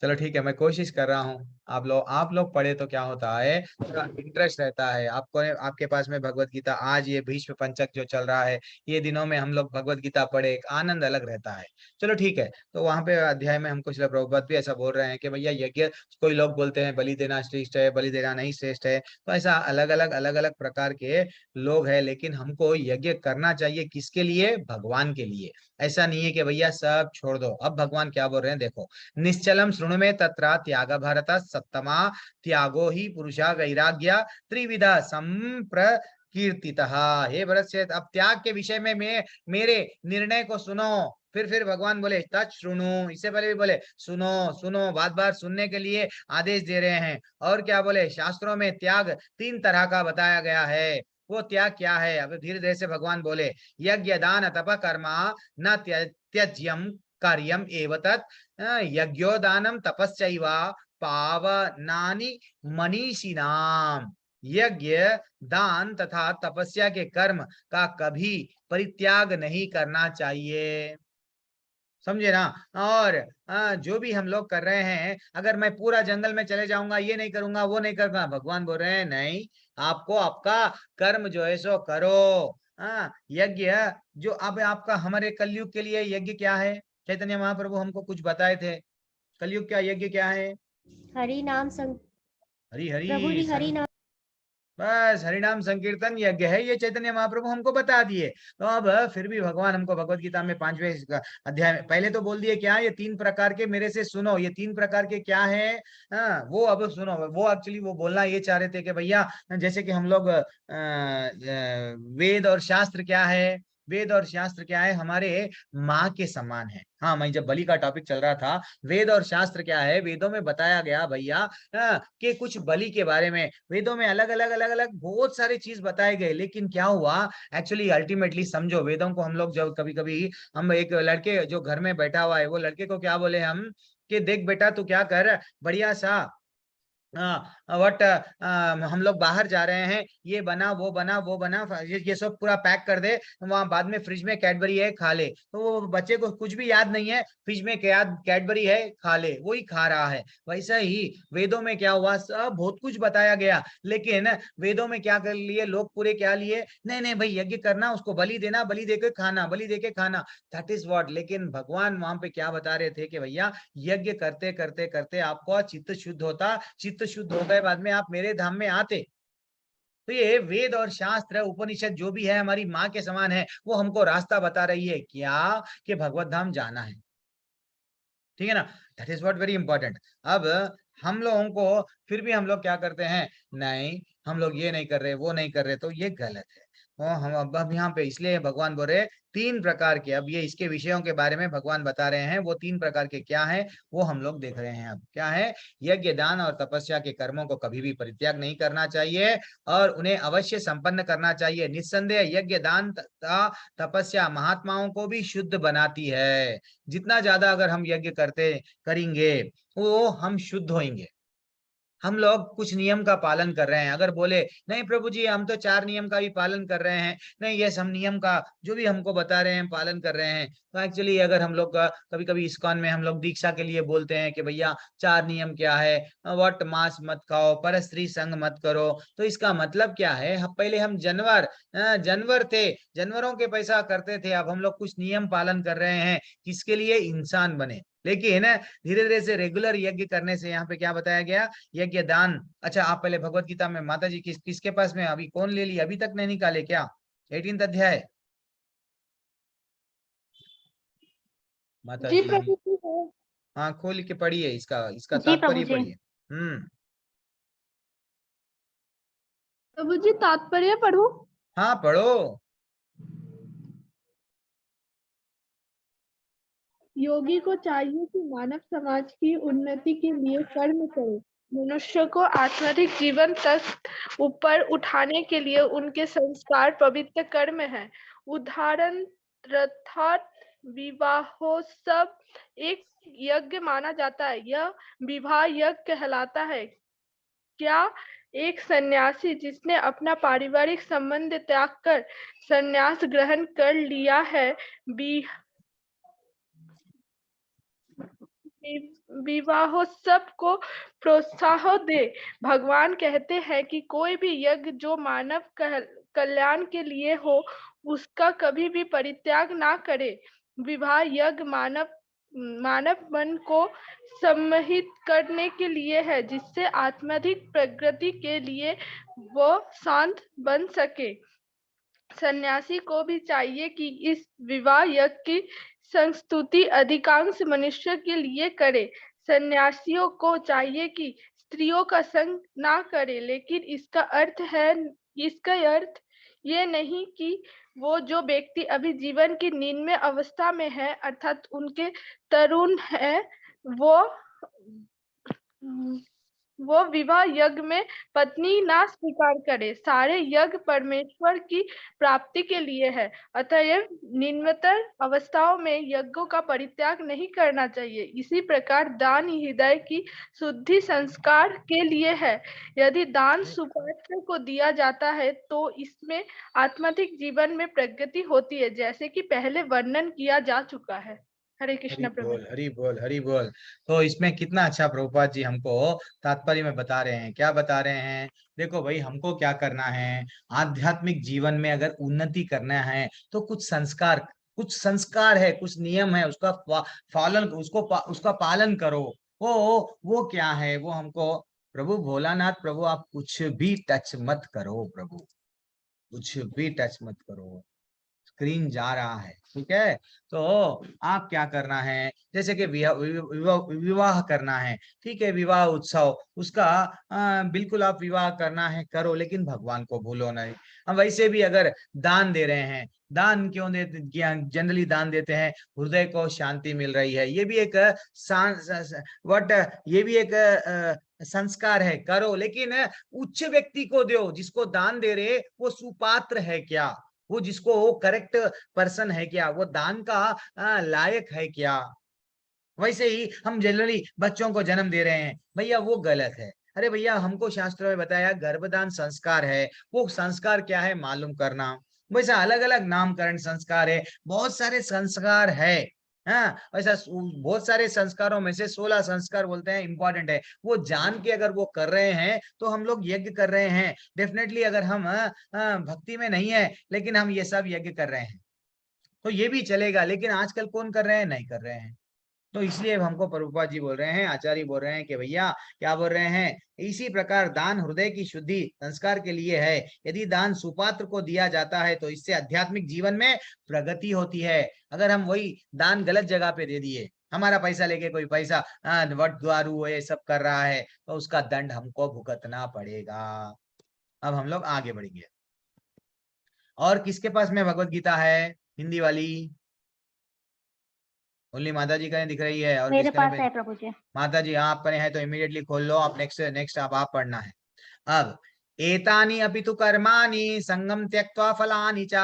चलो ठीक है, मैं कोशिश कर रहा हूँ। आप लोग पढ़े तो क्या होता है, थोड़ा इंटरेस्ट रहता है आपको, आपके पास में भगवत गीता, आज ये भीष्म पंचक जो चल रहा है, ये दिनों में हम लोग भगवत गीता पढ़े, एक आनंद अलग रहता है। चलो ठीक है, तो वहां पे अध्याय में हमको श्रील प्रभुपाद भी ऐसा बोल रहे हैं कि भैया यज्ञ, कोई लोग बोलते हैं बलि देना श्रेष्ठ है, बलि देना नहीं श्रेष्ठ है, तो ऐसा अलग अलग प्रकार के लोग हैं, लेकिन हमको यज्ञ करना चाहिए किसके लिए, भगवान के लिए। ऐसा नहीं है कि भैया सब छोड़ दो। अब भगवान क्या बोल रहे हैं देखो, निश्चलम शृणु में तत्र त्याग भारत सत्तमा त्यागो ही पुरुषा वैराग्य त्रिविधा संप्रकीर्तितः। हे भरत, अब त्याग के विषय में मेरे निर्णय को सुनो। फिर भगवान बोले तत् शुणु, इससे पहले भी बोले सुनो सुनो, बार बार सुनने के लिए आदेश दे रहे हैं। और क्या बोले, शास्त्रों में त्याग 3 तरह का बताया गया है। वो त्याग क्या है, अब धीरे धीरे से भगवान बोले, यज्ञ दान तप कर्मा न त्यज्यम कार्यम एव तत् यज्ञोदानम तपस्यैव पावनानि मनीषिणाम। यज्ञ दान तथा तपस्या के कर्म का कभी परित्याग नहीं करना चाहिए, समझे ना। और जो भी हम लोग कर रहे हैं, अगर मैं पूरा जंगल में चले जाऊंगा, ये नहीं करूंगा वो नहीं करूंगा, भगवान बोल रहे हैं नहीं, आपको आपका कर्म जो है सो करो। यज्ञ जो अब आपका हमारे कलयुग के लिए यज्ञ क्या है, चैतन्य महाप्रभु हमको कुछ बताए थे, कलयुग का यज्ञ क्या है, हरि नाम हरि हरि प्रभु जी हरि नाम। बस हरिनाम संकीर्तन यज्ञ है, ये चैतन्य महाप्रभु हमको बता दिए। तो अब फिर भी भगवान हमको भगवत गीता में 5वें अध्याय में पहले तो बोल दिए क्या, ये 3 प्रकार के मेरे से सुनो, ये 3 प्रकार के क्या है, वो अब सुनो। वो एक्चुअली वो बोलना ये चाह रहे थे कि भैया, जैसे कि हम लोग वेद और शास्त्र क्या है, वेद और शास्त्र क्या है, हमारे माँ के समान है। हाँ, मैं जब बलि का टॉपिक चल रहा था, वेद और शास्त्र क्या है, वेदों में बताया गया भैया कि कुछ बलि के बारे में, वेदों में अलग अलग बहुत सारी चीज बताए गए। लेकिन क्या हुआ, एक्चुअली अल्टीमेटली समझो, वेदों को हम लोग जब कभी कभी, हम एक लड़के जो घर में बैठा हुआ है, वो लड़के को क्या बोले हम कि देख बेटा तू क्या कर, बढ़िया सा वट हम लोग बाहर जा रहे हैं, ये बना वो बना वो बना, ये सब पूरा पैक कर दे, वहां बाद में फ्रिज में कैडबरी है खा ले। तो वो बच्चे को कुछ भी याद नहीं है, फ्रिज में कैडबरी है खा ले, वही खा रहा है। वैसा ही वेदों में क्या हुआ, सब बहुत कुछ बताया गया, लेकिन वेदों में क्या कर लिए लोग, पूरे क्या लिए, नहीं नहीं भाई यज्ञ करना, उसको बलि देना, बलि देके खाना, बलि देके खाना, दैट इज व्हाट। लेकिन भगवान वहां पे क्या बता रहे थे कि भैया यज्ञ करते करते करते आपको चित्त शुद्ध होता, चित्त शुद्ध हो गए, बाद में आप मेरे धाम में आते। तो ये वेद और शास्त्र उपनिषद जो भी है हमारी माँ के समान है, वो हमको रास्ता बता रही है क्या, कि भगवत धाम जाना है, ठीक है ना। That is what very important. अब हम लोगों को फिर भी हम लोग क्या करते हैं, नहीं हम लोग ये नहीं कर रहे वो नहीं कर रहे, तो ये गलत है। तो हम अब यहाँ पे इसलिए भगवान बोल रहे 3 प्रकार के, अब ये इसके विषयों के बारे में भगवान बता रहे हैं, वो 3 प्रकार के क्या है वो हम लोग देख रहे हैं। अब क्या है, यज्ञ दान और तपस्या के कर्मों को कभी भी परित्याग नहीं करना चाहिए और उन्हें अवश्य संपन्न करना चाहिए। निस्संदेह यज्ञ दान तथा तपस्या महात्माओं को भी शुद्ध बनाती है। जितना ज्यादा अगर हम यज्ञ करेंगे वो हम शुद्ध होंगे। हम लोग कुछ नियम का पालन कर रहे हैं, अगर बोले नहीं प्रभु जी हम तो 4 नियम का भी पालन कर रहे हैं, नहीं ये हम नियम का जो भी हमको बता रहे हैं पालन कर रहे हैं, तो एक्चुअली अगर हम लोग कभी कभी इस्कॉन में हम लोग दीक्षा के लिए बोलते हैं कि भैया 4 नियम क्या है, वट मांस मत खाओ, परस्त्री संग मत करो, तो इसका मतलब क्या है, पहले हम जानवर थे, जानवरों के पैसा करते थे, अब हम लोग कुछ नियम पालन कर रहे हैं, किसके लिए, इंसान बने। लेकिन धीरे धीरे से रेगुलर यज्ञ करने से यहाँ पे क्या बताया गया, यज्ञ दान। अच्छा आप पहले भगवत गीता में माता जी किसके पास में, अभी कौन ले ली, अभी तक नहीं निकाले क्या, 18 अध्याय माता जी जी। प्रभु जी है। हाँ खोल के पढ़िए, इसका इसका जी प्रभु तात्पर्य जी। पढ़िए। प्रभु जी तात्पर्य पढ़ो। हाँ पढ़ो। योगी को चाहिए कि मानव समाज की उन्नति के लिए कर्म करे। मनुष्य को आत्मिक जीवन तक ऊपर उठाने के लिए उनके संस्कार पवित्र कर्म है। उदाहरण अर्थात विवाहोत्सव एक यज्ञ माना जाता है, यह विवाह यज्ञ कहलाता है। क्या एक सन्यासी जिसने अपना पारिवारिक संबंध त्याग कर सन्यास ग्रहण कर लिया है, विवाहोत्सव को प्रोत्साहन दे। भगवान कहते हैं कि कोई भी यज्ञ जो मानव कल्याण के लिए हो, उसका कभी भी परित्याग ना करे। विवाह यज्ञ मानव मन को सम्मोहित करने के लिए है, जिससे आत्माधिक प्रगति के लिए वो शांत बन सके। सन्यासी को भी चाहिए कि इस विवाह यज्ञ की संस्तुति अधिकांश मनुष्य के लिए करे। सन्यासियों को चाहिए कि स्त्रियों का संग ना करे, लेकिन इसका अर्थ ये नहीं कि वो जो व्यक्ति अभी जीवन की निम्न अवस्था में है, अर्थात उनके तरुण है, वो विवाह यज्ञ में पत्नी ना स्वीकार करे। सारे यज्ञ परमेश्वर की प्राप्ति के लिए है, अतएव निम्नतर अवस्थाओं में यज्ञों का परित्याग नहीं करना चाहिए। इसी प्रकार दान हृदय की शुद्धि संस्कार के लिए है। यदि दान सुपात्र को दिया जाता है तो इसमें आत्माधिक जीवन में प्रगति होती है, जैसे कि पहले वर्णन किया जा चुका है। हरे हरि कृष्ण प्रभु। बोल, हरि बोल, हरि बोल। तो इसमें कितना अच्छा प्रभुपाद जी हमको तात्पर्य में बता रहे हैं। क्या बता रहे हैं? देखो भाई, हमको क्या करना है, आध्यात्मिक जीवन में अगर उन्नति करना है तो कुछ संस्कार है, कुछ नियम है, उसका पालन करो। वो क्या है? वो हमको प्रभु भोलानाथ, प्रभु आप कुछ भी टच मत करो, प्रभु कुछ भी टच मत करो। स्क्रीन जा रहा है, ठीक है? तो आप क्या करना है, जैसे कि विवाह करना है, ठीक है, विवाह उत्सव उसका बिल्कुल आप विवाह करना है करो, लेकिन भगवान को भूलो नहीं। हम वैसे भी अगर दान दे रहे हैं, दान क्यों देते? जनरली दान देते हैं, हृदय को शांति मिल रही है, ये भी एक संस्कार है, करो, लेकिन उच्च व्यक्ति को दो। जिसको दान दे रहे वो सुपात्र है क्या? वो जिसको वो करेक्ट पर्सन है क्या? वो दान का लायक है क्या? वैसे ही हम जनरली बच्चों को जन्म दे रहे हैं, भैया वो गलत है। अरे भैया, हमको शास्त्र में बताया गर्भदान संस्कार है, वो संस्कार क्या है मालूम करना। वैसा अलग अलग नामकरण संस्कार है, बहुत सारे संस्कार है। हाँ, वैसा बहुत सारे संस्कारों में से 16 संस्कार बोलते हैं इंपॉर्टेंट है, वो जान के अगर वो कर रहे हैं तो हम लोग यज्ञ कर रहे हैं। डेफिनेटली अगर हम भक्ति में नहीं है लेकिन हम ये सब यज्ञ कर रहे हैं तो ये भी चलेगा, लेकिन आजकल कौन कर रहे हैं? नहीं कर रहे हैं। तो इसलिए हमको प्रभुपाद जी बोल रहे हैं, आचार्य बोल रहे हैं कि भैया क्या बोल रहे हैं, इसी प्रकार दान हृदय की शुद्धि संस्कार के लिए है। यदि दान सुपात्र को दिया जाता है तो इससे आध्यात्मिक जीवन में प्रगति होती है। अगर हम वही दान गलत जगह पे दे दिए, हमारा पैसा लेके कोई पैसा वट द्वारू ये सब कर रहा है, तो उसका दंड हमको भुगतना पड़ेगा। अब हम लोग आगे बढ़ेंगे। और किसके पास में भगवत गीता है हिंदी वाली? ओनली माता जी का दिख रही है। और मेरे किसके पास है प्रभु जी। माता जी आप पर है तो इमीडिएटली खोल लो। आप नेक्स्ट आप पढ़ना है। अब एतानि अपि तु कर्माणि संगम त्यक्त्वा फलानि च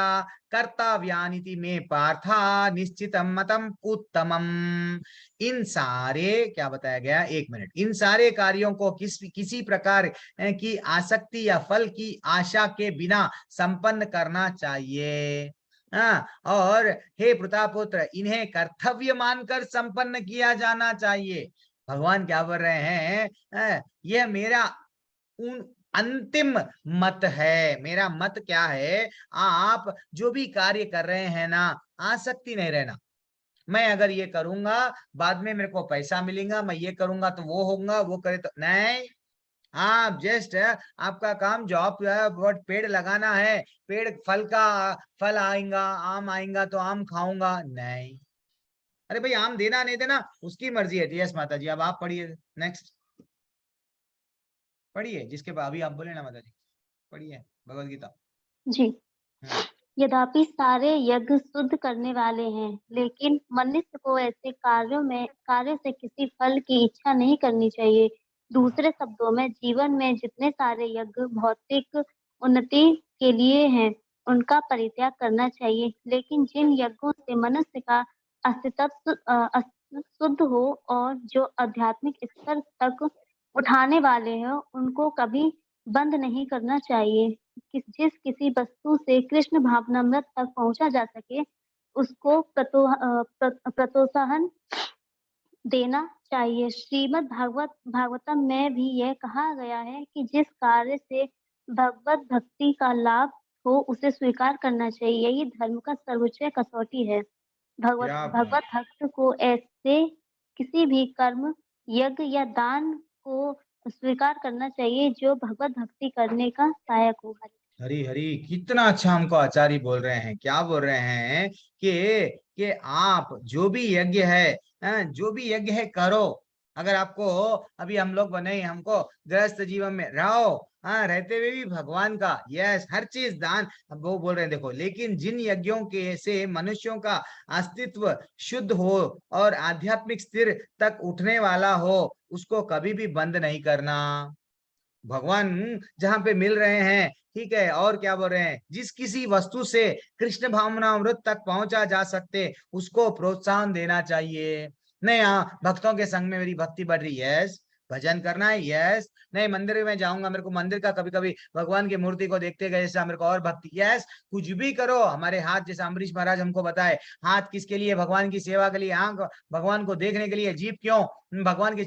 कर्तव्यानिति मे पार्था निश्चितम मतम उत्तमम। इन सारे क्या बताया गया, 1 मिनट, इन सारे कार्यों को किसी प्रकार की आसक्ति या फल की आशा के बिना संपन्न करना चाहिए। हाँ, और हे प्रतापुत्र, इन्हें कर्तव्य मानकर संपन्न किया जाना चाहिए। भगवान क्या बोल रहे हैं? यह मेरा अंतिम मत है। मेरा मत क्या है? आप जो भी कार्य कर रहे हैं ना, आसक्ति नहीं रहना। मैं अगर ये करूंगा बाद में मेरे को पैसा मिलेगा, मैं ये करूंगा तो वो होगा, वो करे तो नहीं। आप जस्ट आपका काम जॉब पेड़ लगाना है, पेड़ फल आएगा, आम आएगा तो आम खाऊंगा नहीं। अरे भाई, आम देना नहीं देना उसकी मर्जी है। यस माता जी, अब आप पढ़िए, नेक्स्ट पढ़िए, जिसके बाद अभी आप बोले ना माता जी, पढ़िए भगवत गीता जी। यद्यपि सारे यज्ञ शुद्ध करने वाले हैं, लेकिन मनुष्य को ऐसे कार्य से किसी फल की इच्छा नहीं करनी चाहिए। दूसरे शब्दों में, जीवन में जितने सारे यज्ञ भौतिक उन्नति के लिए हैं, उनका परित्याग करना चाहिए। लेकिन जिन यज्ञों से मनुष्य का अस्तित्व शुद्ध हो और जो आध्यात्मिक स्तर तक उठाने वाले हैं, उनको कभी बंद नहीं करना चाहिए। जिस किसी वस्तु से कृष्ण भावनामृत तक पहुंचा जा सके, उसको प्रोत्साहन देना चाहिए। श्रीमद् भागवतम में भी यह कहा गया है कि जिस कार्य से भगवत भक्ति का लाभ हो उसे स्वीकार करना चाहिए। यही धर्म का सर्वोच्च कसौटी है। क्या बात। भगवत भक्त को ऐसे किसी भी कर्म, यज्ञ या दान को स्वीकार करना चाहिए जो भगवत भक्ति करने का सहायक हो। हरी हरी, कितना अच्छा हमको आचार्य बोल रहे हैं। क्या बोल रहे हैं कि आप जो भी यज्ञ है, जो भी यज्ञ है करो। अगर आपको, अभी हम लोग बने, हमको गृहस्थ जीवन में रहो, रहते हुए भी भगवान का, यस, हर चीज दान। वो बोल रहे हैं देखो, लेकिन जिन यज्ञों के से मनुष्यों का अस्तित्व शुद्ध हो और आध्यात्मिक स्थिर तक उठने वाला हो, उसको कभी भी बंद नहीं करना। भगवान जहां पे मिल रहे हैं, ठीक है, और क्या बोल रहे हैं, जिस किसी वस्तु से कृष्ण भावनामृत तक पहुंचा जा सकते, उसको प्रोत्साहन देना चाहिए। नहीं, हाँ, भक्तों के संग में मेरी भक्ति बढ़ रही है, यस, भजन करना है, यस, नहीं, मंदिर में जाऊंगा, मेरे को मंदिर का कभी कभी भगवान की मूर्ति को देखते गए जैसा मेरे को और भक्ति, यस, कुछ भी करो। हमारे हाथ, जैसे अम्बरीश महाराज हमको बताए, हाथ किसके लिए? भगवान की सेवा के लिए, आंख भगवान को देखने के लिए, जीभ क्यों? भगवान के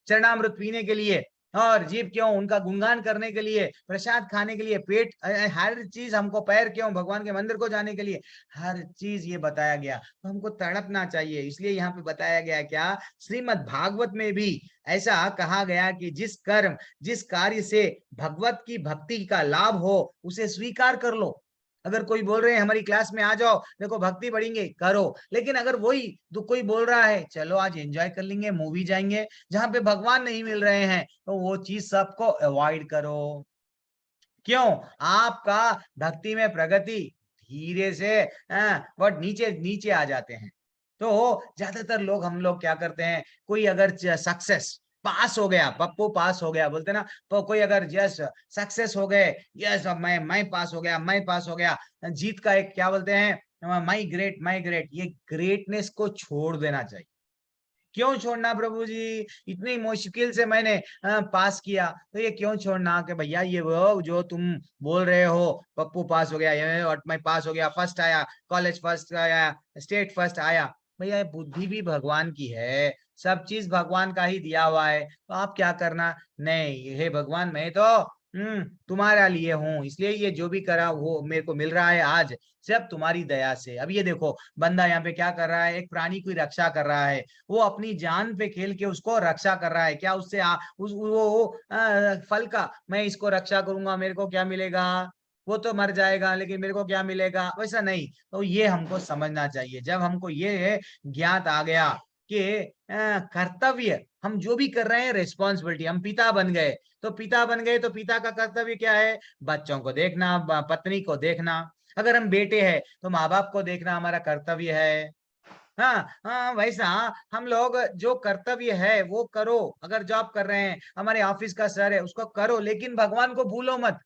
चरणामृत पीने के लिए, और जीभ क्यों? उनका गुणगान करने के लिए, प्रसाद खाने के लिए, पेट, हर चीज हमको, पैर क्यों? भगवान के मंदिर को जाने के लिए, हर चीज ये बताया गया। तो हमको तड़पना चाहिए। इसलिए यहाँ पे बताया गया क्या, श्रीमद् भागवत में भी ऐसा कहा गया कि जिस कर्म, जिस कार्य से भगवत की भक्ति का लाभ हो उसे स्वीकार कर लो। अगर कोई बोल रहे हैं हमारी क्लास में आ जाओ, देखो भक्ति बढ़ेंगे, करो। लेकिन अगर वही कोई बोल रहा है चलो आज एंजॉय कर लेंगे, मूवी जाएंगे, जहां पे भगवान नहीं मिल रहे हैं, तो वो चीज सबको अवॉइड करो। क्यों? आपका भक्ति में प्रगति धीरे से बहुत नीचे नीचे आ जाते हैं। तो ज्यादातर लोग, हम लोग क्या करते हैं, कोई अगर सक्सेस, पास हो गया, पप्पू पास हो गया बोलते ना, तो कोई अगर यस सक्सेस हो गए, यस मैं पास हो गया, मैं पास हो गया, जीत का एक क्या बोलते हैं, माई ग्रेट, माई ग्रेट, ये ग्रेटनेस को छोड़ देना चाहिए। क्यों छोड़ना प्रभु जी? इतनी मुश्किल से मैंने पास किया, तो ये क्यों छोड़ना कि भैया ये वो जो तुम बोल रहे हो, पप्पू पास हो गया, ये और मैं पास हो गया, फर्स्ट आया, कॉलेज फर्स्ट आया, स्टेट फर्स्ट आया, भैया ये बुद्धि भी भगवान की है, सब चीज भगवान का ही दिया हुआ है। तो आप क्या करना, नहीं, हे भगवान, मैं तो तुम्हारा लिए हूँ, इसलिए ये जो भी करा वो मेरे को मिल रहा है आज, सब तुम्हारी दया से। अब ये देखो, बंदा यहाँ पे क्या कर रहा है, एक प्राणी की रक्षा कर रहा है, वो अपनी जान पे खेल के उसको रक्षा कर रहा है। क्या उससे फल का, मैं इसको रक्षा करूंगा, मेरे को क्या मिलेगा? वो तो मर जाएगा, लेकिन मेरे को क्या मिलेगा? वैसा नहीं। तो ये हमको समझना चाहिए। जब हमको ये ज्ञात आ गया कि कर्तव्य, हम जो भी कर रहे हैं, रिस्पॉन्सिबिलिटी, हम पिता बन गए, तो पिता बन गए, तो पिता का कर्तव्य क्या है? बच्चों को देखना, पत्नी को देखना। अगर हम बेटे हैं तो माँ बाप को देखना हमारा कर्तव्य है। हाँ हाँ, वैसा हम लोग जो कर्तव्य है वो करो। अगर जॉब कर रहे हैं, हमारे ऑफिस का सर है, उसको करो, लेकिन भगवान को भूलो मत।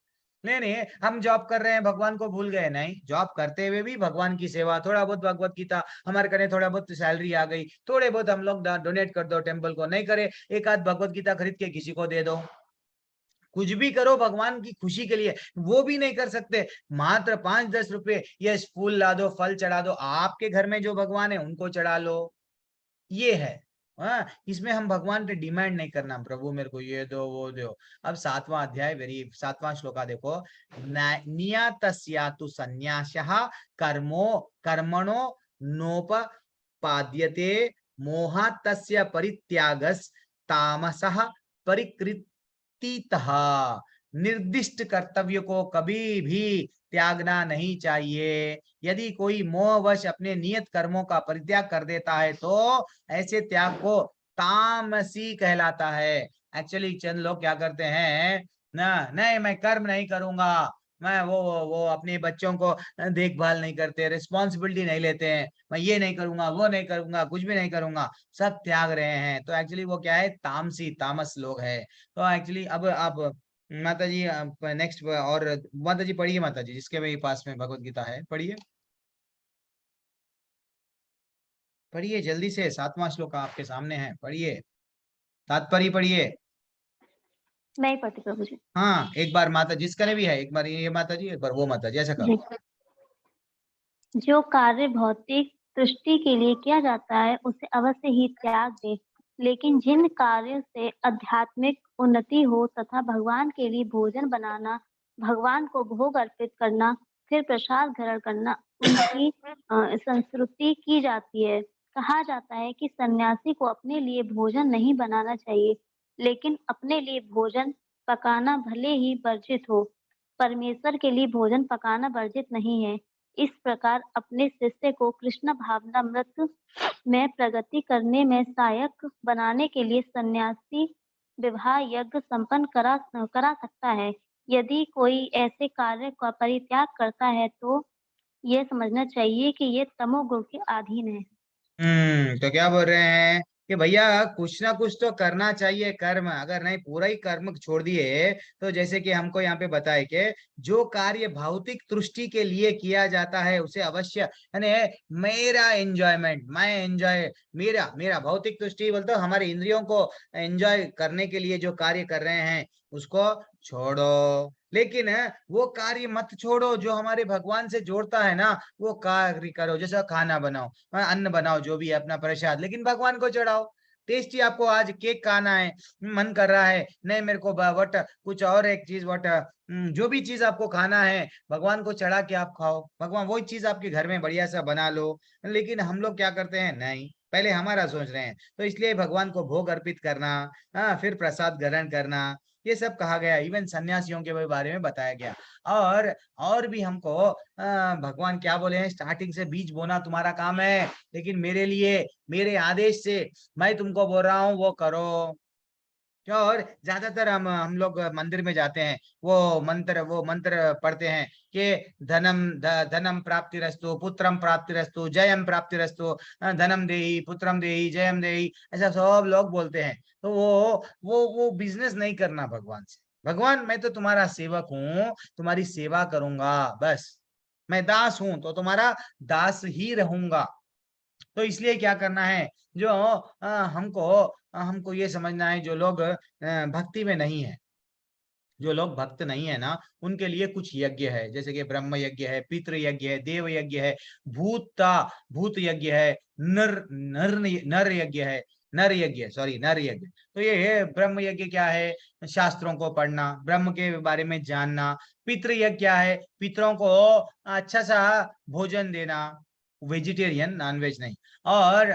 नहीं नहीं, हम जॉब कर रहे हैं, भगवान को भूल गए? नहीं, जॉब करते हुए भी भगवान की सेवा, थोड़ा बहुत भगवत गीता हमारे करे, थोड़ा बहुत सैलरी आ गई, थोड़े बहुत हम लोग डोनेट कर दो टेम्पल को, नहीं करे एक आध भगवत गीता खरीद के किसी को दे दो। कुछ भी करो भगवान की खुशी के लिए, वो भी नहीं कर सकते। मात्र 5-10 रुपए, ये फूल ला दो, फल चढ़ा दो, आपके घर में जो भगवान है उनको चढ़ा लो, ये है। हाँ, इसमें हम भगवान पे डिमांड नहीं करना, प्रभु मेरे को ये दो, वो दो। अब 7वां अध्याय, वेरी 7वां श्लोका देखो, नियतस्यातु संन्यासः कर्मणो नोपपाद्यते मोहात् तस्य परित्यागस् तामसः परिकृतितः। निर्दिष्ट कर्तव्य को कभी भी त्यागना नहीं चाहिए। यदि कोई मोहवश अपने नियत कर्मों का परित्याग कर देता है तो ऐसे त्याग को तामसी कहलाता है। एक्चुअली चंद लोग क्या करते हैं ना, नहीं मैं कर्म नहीं करूंगा, मैं वो अपने बच्चों को देखभाल नहीं करते, रिस्पॉन्सिबिलिटी नहीं लेते हैं, मैं ये नहीं करूंगा, वो नहीं करूंगा, कुछ भी नहीं करूंगा, सब त्याग रहे हैं। तो एक्चुअली वो क्या है, तामसी, तामस लोग है। तो एक्चुअली अब आप माता जी नेक्स्ट, और माता जी पढ़िए, माता जी जिसके भी पास में भगवत गीता है पढ़िए, पढ़िए जल्दी से, 7वां श्लोक आपके सामने है, पढ़िए, तात्पर्य पढ़िए। मैं ही पढ़ती प्रभु जी। हाँ, एक बार माता जिसका ने भी है, एक बार ये माता जी, एक बार वो माता जी, ऐसा करो। जो कार्य भौतिक तुष्टि के लिए किया जाता है उसे अवश्य ही त्याग दे। लेकिन जिन कार्यों से आध्यात्मिक उन्नति हो तथा भगवान के लिए भोजन बनाना, भगवान को भोग अर्पित करना, फिर प्रसाद ग्रहण करना, उनकी संस्तुति की जाती है। कहा जाता है कि सन्यासी को अपने लिए भोजन नहीं बनाना चाहिए, लेकिन अपने लिए भोजन पकाना भले ही वर्जित हो, परमेश्वर के लिए भोजन पकाना वर्जित नहीं है। इस प्रकार अपने शिष्य को कृष्ण भावनामृत में प्रगति करने में सहायक बनाने के लिए सन्यासी विवाह यज्ञ संपन्न करा सकता है। यदि कोई ऐसे कार्य का परित्याग करता है तो ये समझना चाहिए कि ये तमोगुण के अधीन है। तो क्या बोल रहे हैं कि भैया कुछ ना कुछ तो करना चाहिए कर्म, अगर नहीं पूरा ही कर्म छोड़ दिए तो जैसे कि हमको यहाँ पे बताए कि जो कार्य भौतिक तुष्टि के लिए किया जाता है उसे अवश्य, यानी मेरा एंजॉयमेंट, मैं एंजॉय, मेरा मेरा भौतिक तुष्टि बोलते हो हमारे इंद्रियों को एंजॉय करने के लिए जो कार्य कर रहे हैं उसको छोड़ो, लेकिन वो कार्य मत छोड़ो जो हमारे भगवान से जोड़ता है ना, वो कार्य करो। जैसा खाना बनाओ, अन्न बनाओ, जो भी है अपना प्रसाद, लेकिन भगवान को चढ़ाओ। टेस्टी आपको आज केक खाना है, मन कर रहा है, नहीं मेरे को वट कुछ और एक चीज वट जो भी चीज आपको खाना है भगवान को चढ़ा के आप खाओ, भगवान वही चीज आपके घर में बढ़िया सा बना लो। लेकिन हम लोग क्या करते हैं, नहीं पहले हमारा सोच रहे हैं, तो इसलिए भगवान को भोग अर्पित करना, फिर प्रसाद ग्रहण करना, ये सब कहा गया। इवन सन्यासियों के बारे में बताया गया। और भी हमको भगवान क्या बोले हैं, स्टार्टिंग से बीज बोना तुम्हारा काम है, लेकिन मेरे लिए मेरे आदेश से मैं तुमको बोल रहा हूँ वो करो। क्या, और ज्यादातर हम लोग मंदिर में जाते हैं, वो मंत्र पढ़ते हैं कि धनम प्राप्तिरस्तु, पुत्रम प्राप्तिरस्तु, जयम प्राप्तिरस्तु, धनम देहि, पुत्रम देहि, जयम देहि, ऐसा सब लोग बोलते हैं। तो वो बिजनेस नहीं करना भगवान से। भगवान मैं तो तुम्हारा सेवक हूँ, तुम्हारी सेवा करूंगा, बस मैं दास हूं तो तुम्हारा दास ही रहूंगा। तो इसलिए क्या करना है, जो हमको ये समझना है, जो लोग भक्ति में नहीं है, जो लोग भक्त नहीं है ना, उनके लिए कुछ यज्ञ है, जैसे कि ब्रह्म यज्ञ है, पितृ यज्ञ है, देव यज्ञ है, भूत यज्ञ है, नर नर नर यज्ञ है, नर यज्ञ, सॉरी नर यज्ञ। तो ये ब्रह्म यज्ञ क्या है, शास्त्रों को पढ़ना, ब्रह्म के बारे में जानना। पितृ यज्ञ क्या है, पितरों को अच्छा सा भोजन देना, वेजिटेरियन, नॉनवेज नहीं। और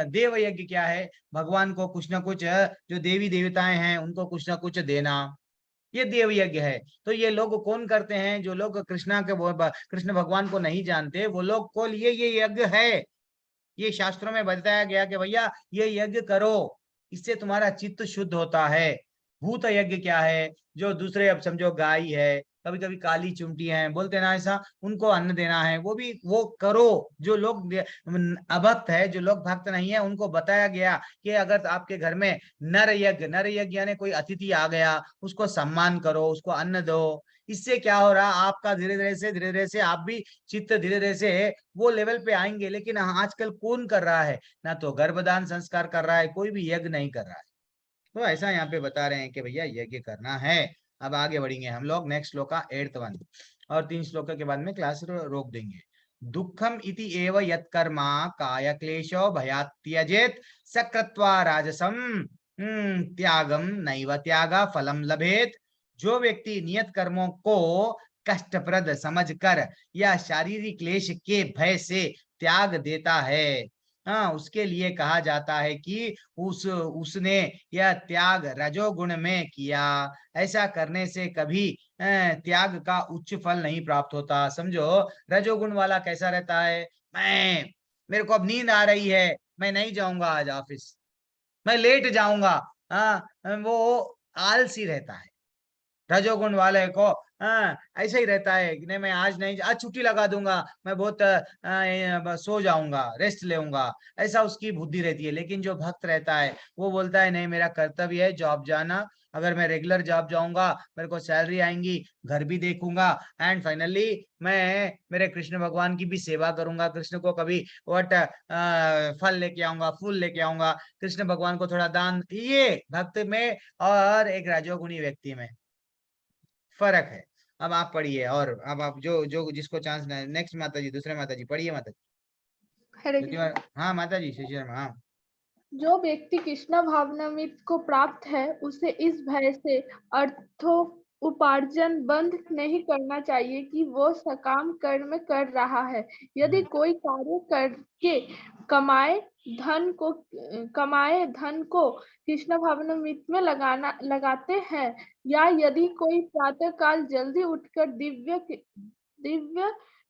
देव यज्ञ क्या है, भगवान को कुछ ना कुछ, जो देवी देवताएं हैं उनको कुछ ना कुछ देना, ये देव यज्ञ है। तो ये लोग कौन करते हैं, जो लोग कृष्ण भगवान को नहीं जानते, वो लोग को लिए ये यज्ञ है। ये शास्त्रों में बताया गया कि भैया ये यज्ञ करो, इससे तुम्हारा चित्त शुद्ध होता है। भूत यज्ञ क्या है, जो दूसरे, अब समझो गाय है, कभी कभी काली चुमटी है, बोलते ना ऐसा, उनको अन्न देना है, वो भी वो करो। जो लोग अभक्त है, जो लोग भक्त नहीं है, उनको बताया गया कि अगर आपके घर में नर यज्ञ यानी कोई अतिथि आ गया, उसको सम्मान करो, उसको अन्न दो। इससे क्या हो रहा, आपका धीरे धीरे से आप भी चित्त धीरे धीरे से वो लेवल पे आएंगे। लेकिन आजकल कौन कर रहा है, ना तो गर्भदान संस्कार कर रहा है, कोई भी यज्ञ नहीं कर रहा है। तो ऐसा यहाँ पे बता रहे हैं कि भैया यज्ञ करना है। अब आगे बढ़ेंगे हम लोग नेक्स्ट श्लोक का 8th वन, और 3 श्लोक के बाद में क्लास रोक देंगे। दुखम इति एव यत्कर्मा काय क्लेशो भयात् त्यजेत सकृत्वा राजसम त्यागम नैव त्यागा फलम लभेत। जो व्यक्ति नियत कर्मों को कष्टप्रद समझकर या शारीरिक क्लेश के भय से त्याग देता है, हाँ, उसके लिए कहा जाता है कि उसने यह त्याग रजोगुण में किया। ऐसा करने से कभी त्याग का उच्च फल नहीं प्राप्त होता। समझो, रजोगुण वाला कैसा रहता है, मेरे को अब नींद आ रही है, मैं नहीं जाऊंगा आज ऑफिस, मैं लेट जाऊंगा, हाँ, वो आलसी रहता है। रजोगुण वाले को ऐसा ही रहता है कि नहीं मैं आज नहीं, आज छुट्टी लगा दूंगा, मैं बहुत सो जाऊंगा, रेस्ट लेऊंगा, ऐसा उसकी बुद्धि रहती है। लेकिन जो भक्त रहता है वो बोलता है नहीं, मेरा कर्तव्य है जॉब जाना, अगर मैं रेगुलर जॉब जाऊंगा मेरे को सैलरी आएंगी, घर भी देखूंगा, एंड फाइनली मैं मेरे कृष्ण भगवान की भी सेवा करूंगा, कृष्ण को कभी फल लेके आऊंगा, फूल लेके आऊंगा, कृष्ण भगवान को थोड़ा दान। ये भक्त में और एक रजोगुणी व्यक्ति में फर्क है। अब आप पढ़िए, और अब आप जो जो जिसको चांस, नेक्स्ट माता जी, दूसरे माता जी पढ़िए माता जी। हरे ज्योतिवर, हाँ माता जी, शिशिर हाँ। जो व्यक्ति कृष्ण भावनामृत को प्राप्त है उसे इस भय से अर्थोपार्जन बंद नहीं करना चाहिए कि वो सकाम कर्म कर रहा है। यदि कोई कार्य करके कमाए धन को कृष्ण भावनामृत में लगाते हैं, या यदि कोई प्रातः काल जल्दी उठकर दिव्य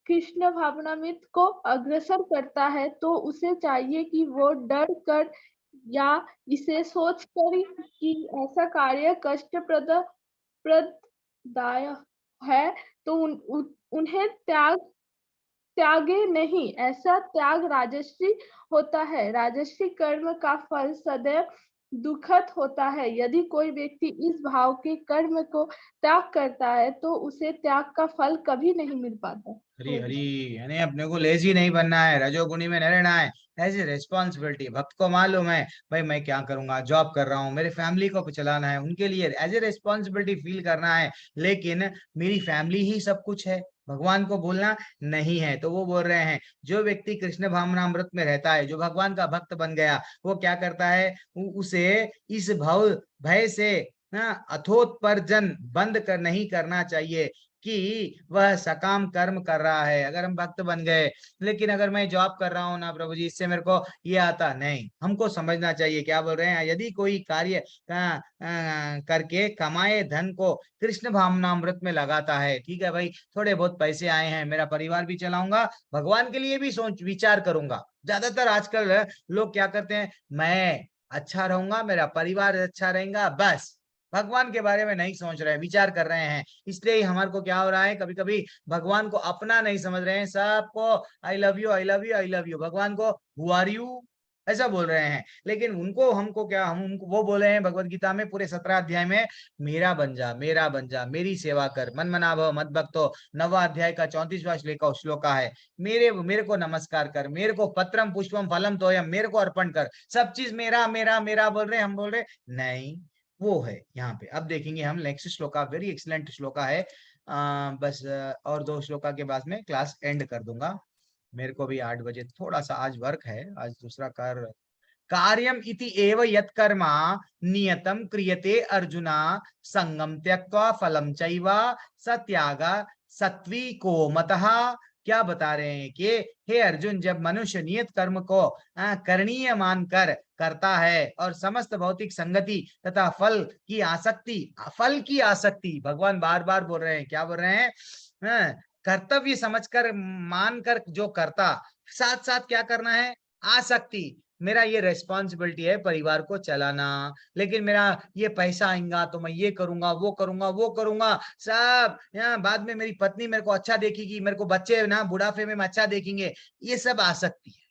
कृष्ण भावनामृत को अग्रसर करता है, तो उसे चाहिए कि वो डर कर या इसे सोच कर कि ऐसा कार्य प्रददायक है, तो उन्हें त्यागे नहीं। ऐसा त्याग राजस्वी होता है। राजस्वी कर्म का फल सदैव दुखद होता है। यदि कोई व्यक्ति इस भाव के कर्म को त्याग करता है, तो उसे त्याग का फल कभी नहीं मिल पाता। हरी हरी, यानी अपने को लेजी नहीं बनना है, रजोगुणी में नहीं रहना है। ऐसी रिस्पॉन्सिबिलिटी भक्त को मालूम है, भाई मैं क्या करूंगा, जॉब कर रहा हूँ, मेरे फैमिली को चलाना है, उनके लिए एज ए रिस्पॉन्सिबिलिटी फील करना है, लेकिन मेरी फैमिली ही सब कुछ है, भगवान को बोलना नहीं है। तो वो बोल रहे हैं जो व्यक्ति कृष्ण भावनामृत में रहता है, जो भगवान का भक्त बन गया, वो क्या करता है, उसे इस भय से अथोत्पर्जन बंद कर नहीं करना चाहिए कि वह सकाम कर्म कर रहा है। अगर हम भक्त बन गए, लेकिन अगर मैं जॉब कर रहा हूँ ना प्रभु जी, इससे मेरे को ये आता नहीं, हमको समझना चाहिए क्या बोल रहे हैं। यदि कोई कार्य करके कमाए धन को कृष्ण भावनामृत में लगाता है, ठीक है भाई, थोड़े बहुत पैसे आए हैं, मेरा परिवार भी चलाऊंगा, भगवान के लिए भी सोच विचार करूंगा। ज्यादातर आजकल लोग क्या करते हैं, मैं अच्छा रहूंगा, मेरा परिवार अच्छा रहेगा, बस भगवान के बारे में नहीं सोच रहे हैं, विचार कर रहे हैं। इसलिए ही हमारे को क्या हो रहा है, कभी कभी भगवान को अपना नहीं समझ रहे हैं, सबको I love you I love you I love you, भगवान को हु आर यू ऐसा बोल रहे हैं। लेकिन उनको हमको क्या, हम उनको वो बोले हैं भगवत गीता में पूरे 17 अध्याय में, मेरा बन जा, मेरी सेवा कर, मन मना भव मद भक्तो, 9वां अध्याय का 34वां श्लोक है, मेरे को नमस्कार कर, मेरे को पत्रम पुष्पम फलम तोयम, मेरे को अर्पण कर, सब चीज मेरा मेरा मेरा बोल रहे, हम बोल रहे नहीं, वो है यहाँ पे। अब देखेंगे हम next shloka, very excellent shloka है। बस और 2 श्लोका के बाद में क्लास एंड कर दूंगा। मेरे को भी 8 बजे थोड़ा सा आज वर्क है, आज दूसरा कार्यम इति एव यत्कर्मा नियतम क्रियते अर्जुना संगम त्यक्त्वा फलम चैवा सत्यागा सत्वी को मतः। क्या बता रहे हैं कि हे अर्जुन, जब मनुष्य नियत कर्म को करणीय मानकर करता है और समस्त भौतिक संगति तथा फल की आसक्ति, भगवान बार बार बोल रहे हैं, क्या बोल रहे हैं, कर्तव्य समझकर मानकर जो करता, साथ साथ क्या करना है, आसक्ति, मेरा ये रेस्पॉन्सिबिलिटी है परिवार को चलाना, लेकिन मेरा ये पैसा आएगा तो मैं ये करूंगा वो करूंगा सब, बाद में मेरी पत्नी मेरे को अच्छा देखेगी, मेरे को बच्चे ना बुढ़ापे में अच्छा देखेंगे, ये सब आसक्ति है।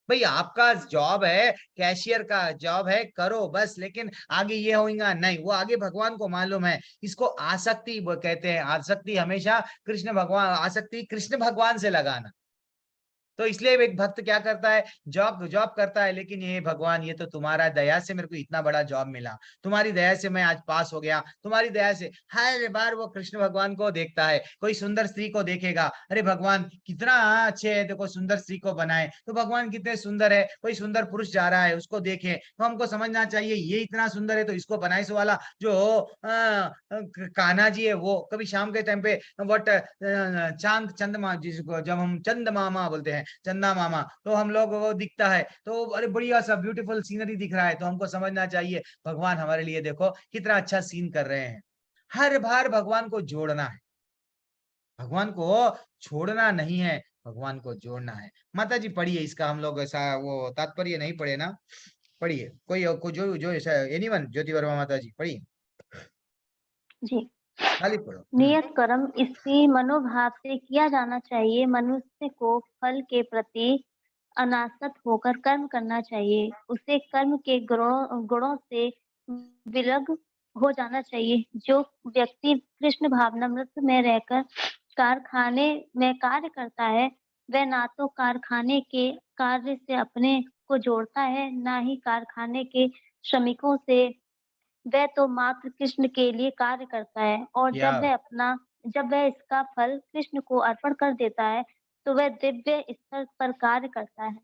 भाई आपका जॉब है, कैशियर का जॉब है, करो बस, लेकिन आगे ये होगा नहीं, वो आगे भगवान को मालूम है। इसको आसक्ति कहते हैं। आसक्ति हमेशा आसक्ति कृष्ण भगवान से लगाना। तो इसलिए एक भक्त क्या करता है, जॉब करता है, लेकिन ये भगवान, ये तो तुम्हारा दया से मेरे को इतना बड़ा जॉब मिला, तुम्हारी दया से मैं आज पास हो गया, तुम्हारी दया से। हर बार वो कृष्ण भगवान को देखता है। कोई सुंदर स्त्री को देखेगा, अरे भगवान कितना अच्छे है, देखो सुंदर स्त्री को बनाए, तो भगवान कितने सुंदर है। कोई सुंदर पुरुष जा रहा है, उसको देखे तो हमको समझना चाहिए ये इतना सुंदर है, तो इसको बनाए से वाला जो कान्हा जी है, वो कभी शाम के टाइम पे वट चंद्रमा, जिसको जब हम चंद मामा बोलते हैं, चंदा मामा, तो हम लोग वो दिखता है तो अरे बढ़िया सा ब्यूटीफुल सीनरी दिख रहा है, तो हमको समझना चाहिए भगवान हमारे लिए देखो कितना अच्छा सीन कर रहे हैं। हर बार भगवान को जोड़ना है, भगवान को छोड़ना नहीं है, भगवान को जोड़ना है। माता जी पढ़िए इसका, हम लोग ऐसा वो तात्पर्य नहीं पढ़े ना, पढ़िए कोई जो ऐसा एनीवन, ज्योति वर्मा माता जी पढ़िए जी। खाली पढ़ो। नियत कर्म इसी मनोभाव से किया जाना चाहिए। मनुष्य को फल के प्रति अनासक्त होकर कर्म करना चाहिए। उसे कर्म के गुणों से विलग हो जाना चाहिए। जो व्यक्ति कृष्ण भावनामृत में रहकर कारखाने में कार्य करता है, वह ना तो कारखाने के कार्य से अपने को जोड़ता है, ना ही कारखाने के श्रमिकों से। वह तो मात्र कृष्ण के लिए कार्य करता है, और जब वह इसका फल कृष्ण को अर्पण कर देता है, तो वह दिव्य स्तर पर कार्य करता है।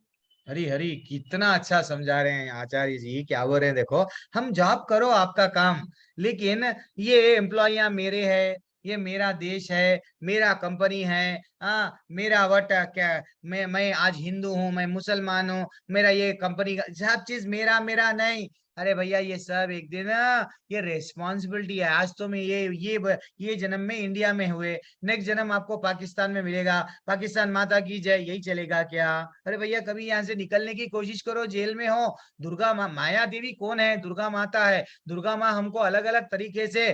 हरी हरी कितना अच्छा समझा रहे हैं आचार्य जी, क्या बोल रहे हैं देखो, हम जॉब करो आपका काम, लेकिन ये एम्प्लॉइयां मेरे है, ये मेरा देश है, मेरा कंपनी है, मेरा वट क्या, मैं आज हिंदू हूँ, मैं मुसलमान हूँ, मेरा ये कंपनी का सब चीज मेरा मेरा नहीं। अरे भैया ये सब एक दिन ये रेस्पॉन्सिबिलिटी है। आज तुम ये जन्म में इंडिया में हुए, नेक्स्ट जन्म आपको पाकिस्तान में मिलेगा, पाकिस्तान माता की जय, यही चलेगा क्या? अरे भैया कभी यहाँ से निकलने की कोशिश करो, जेल में हो। दुर्गा माँ, माया देवी कौन है? दुर्गा माता है। दुर्गा माँ हमको अलग अलग तरीके से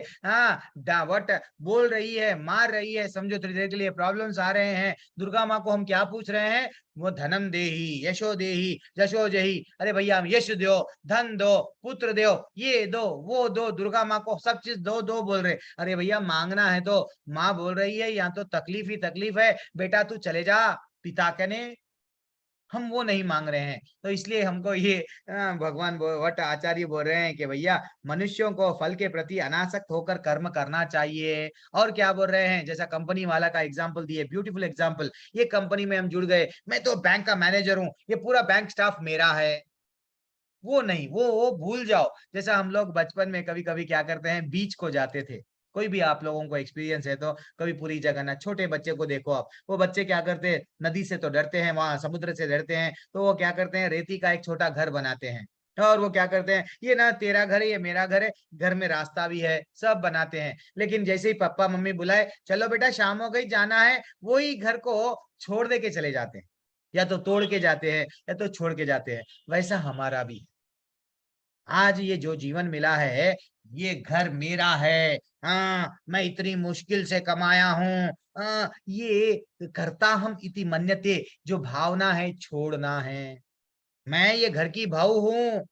वट बोल रही है, मार रही है, समझो धीरे के लिए प्रॉब्लम्स आ रहे हैं। दुर्गा माँ को हम क्या पूछ रहे हैं? वो धनम देही, यशो देही, जशो जही। अरे भैया हम यश दो, धन दो, पुत्र दो, ये दो, वो दो, दुर्गा माँ को सब चीज दो दो बोल रहे। अरे भैया मांगना है तो माँ बोल रही है यहाँ तो तकलीफ ही तकलीफ है, बेटा तू चले जा पिता कने। हम वो नहीं मांग रहे हैं, तो इसलिए हमको ये भगवान वट आचार्य बोल रहे हैं कि भैया मनुष्यों को फल के प्रति अनासक्त होकर कर्म करना चाहिए। और क्या बोल रहे हैं, जैसा कंपनी वाला का एग्जांपल दिए, ब्यूटीफुल एग्जांपल, ये कंपनी में हम जुड़ गए, मैं तो बैंक का मैनेजर हूँ, ये पूरा बैंक स्टाफ मेरा है। वो नहीं, वो भूल जाओ। जैसा हम लोग बचपन में कभी कभी क्या करते हैं, बीच को जाते थे, कोई भी आप लोगों को एक्सपीरियंस है तो कभी पूरी जगह ना, छोटे बच्चे को देखो आप, वो बच्चे क्या करते हैं, नदी से तो डरते हैं, वहां समुद्र से डरते हैं, तो वो क्या करते हैं, रेती का एक छोटा घर बनाते हैं। और वो क्या करते हैं, ये ना तेरा घर है, ये मेरा घर है, घर में रास्ता भी है, सब बनाते हैं। लेकिन जैसे ही पापा मम्मी बुलाए, चलो बेटा शाम हो गई जाना है, वही घर को छोड़ दे के चले जाते हैं, या तो तोड़ के जाते हैं या तो छोड़ के जाते हैं। वैसा हमारा भी आज ये जो जीवन मिला है, ये घर मेरा है। हाँ, मैं इतनी मुश्किल से कमाया हूँ। ये करता हम इति मन्यते, जो भावना है छोड़ना है। मैं ये घर की बहू हूँ,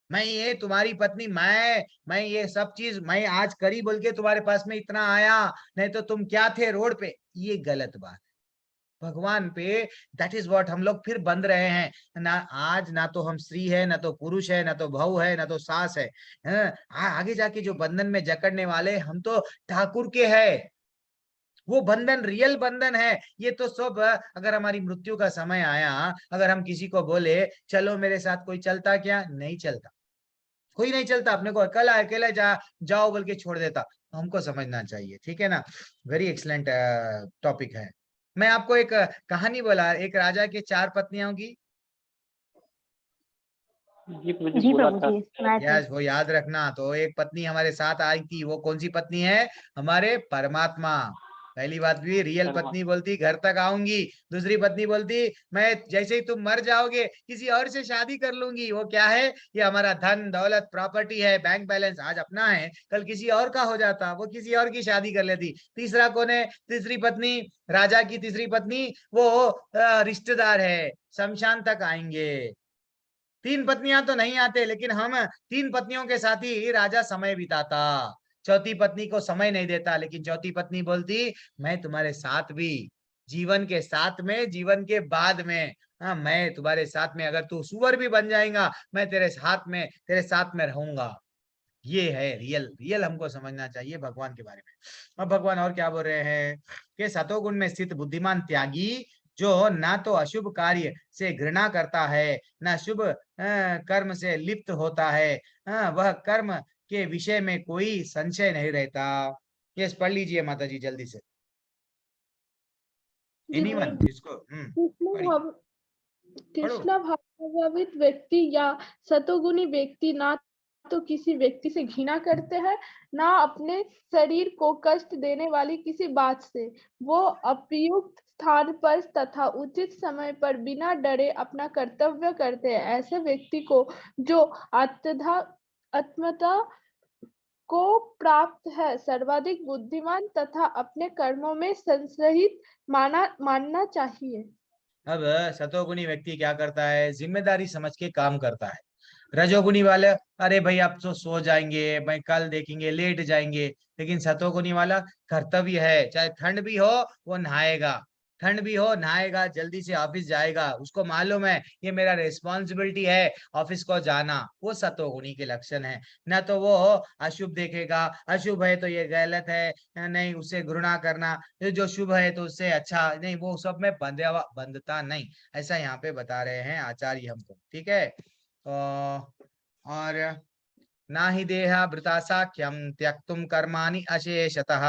मैं ये तुम्हारी पत्नी, मैं ये सब चीज मैं आज करी बोल के तुम्हारे पास में इतना आया, नहीं तो तुम क्या थे रोड पे। ये गलत बात। भगवान पे दैट इज व्हाट हम लोग फिर बंध रहे हैं ना। आज ना तो हम स्त्री है, ना तो पुरुष है, ना तो बहू है, ना तो सास है। आगे जाके जो बंधन में जकड़ने वाले हम तो ठाकुर के हैं। वो बंधन रियल बंधन है। ये तो सब अगर हमारी मृत्यु का समय आया, अगर हम किसी को बोले चलो मेरे साथ, कोई चलता क्या? नहीं चलता, कोई नहीं चलता। अपने को अकेला अकेला जाओ बोल के छोड़ देता। हमको समझना चाहिए, ठीक है ना। वेरी एक्सलेंट टॉपिक है। मैं आपको एक कहानी बोला, एक राजा के 4 पत्नियों की। जी प्रभु जी जी बोला प्रभु था। जी सुनाए थे। यस, वो याद रखना। तो एक पत्नी हमारे साथ आई थी, वो कौन सी पत्नी है? हमारे परमात्मा। पहली बात भी, रियल शर्मा। पत्नी बोलती घर तक आऊंगी। दूसरी पत्नी बोलती मैं जैसे ही तुम मर जाओगे किसी और से शादी कर लूंगी। वो क्या है? ये हमारा धन दौलत प्रॉपर्टी है, बैंक बैलेंस आज अपना है, कल किसी और का हो जाता, वो किसी और की शादी कर लेती। तीसरा कौन है? तीसरी पत्नी, राजा की तीसरी पत्नी, वो रिश्तेदार है, शमशान तक आएंगे। 3 पत्नियां तो नहीं आते, लेकिन हम 3 पत्नियों के साथ ही राजा समय बिताता। चौथी पत्नी को समय नहीं देता, लेकिन चौथी पत्नी बोलती मैं तुम्हारे साथ भी, जीवन के साथ में, जीवन के बाद में, हाँ मैं तुम्हारे साथ में, अगर तू सुअर भी बन जाएगा मैं तेरे साथ में रहूंगा। ये है रियल। रियल हमको समझना चाहिए भगवान के बारे में। अब भगवान और क्या बोल रहे हैं कि सतोगुण में स्थित बुद्धिमान त्यागी, जो ना तो अशुभ कार्य से घृणा करता है, ना शुभ कर्म से लिप्त होता है, वह कर्म के विषय में कोई संशय नहीं रहता। ये पढ़ लीजिए माता जी जल्दी से। एनीवन जिसको कृष्ण पढ़िए, भाव पढ़ो। कृष्ण भावित व्यक्ति या सतोगुणी व्यक्ति ना तो किसी व्यक्ति से घृणा करते हैं, ना अपने शरीर को कष्ट देने वाली किसी बात से। वो उपयुक्त स्थान पर तथा उचित समय पर बिना डरे अपना कर्तव्य करते हैं। ऐसे व्यक्ति को जो आत्मता को प्राप्त है, सर्वाधिक बुद्धिमान तथा अपने कर्मों में संग्रहित मानना चाहिए। अब सतोगुणी व्यक्ति क्या करता है? जिम्मेदारी समझ के काम करता है। रजोगुणी वाले, अरे भाई अब तो सो जाएंगे, भाई कल देखेंगे, लेट जाएंगे। लेकिन सतोगुणी वाला कर्तव्य है, चाहे ठंड भी हो वो नहाएगा, ठंड भी हो, नहाएगा, जल्दी से ऑफिस जाएगा, उसको मालूम है ये मेरा रिस्पॉन्सिबिलिटी है ऑफिस को जाना, वो सतोगुणी के लक्षण है। न तो वो अशुभ देखेगा, अशुभ है तो ये गलत है, नहीं उससे घृणा करना, ये जो शुभ है तो उससे अच्छा नहीं, वो सब में बंधता नहीं, ऐसा यहाँ पे बता रहे हैं आचार्य हमको। ठीक है, और ना ही देहा भृता साख्यम त्यक्तुम कर्माणि अशेषतः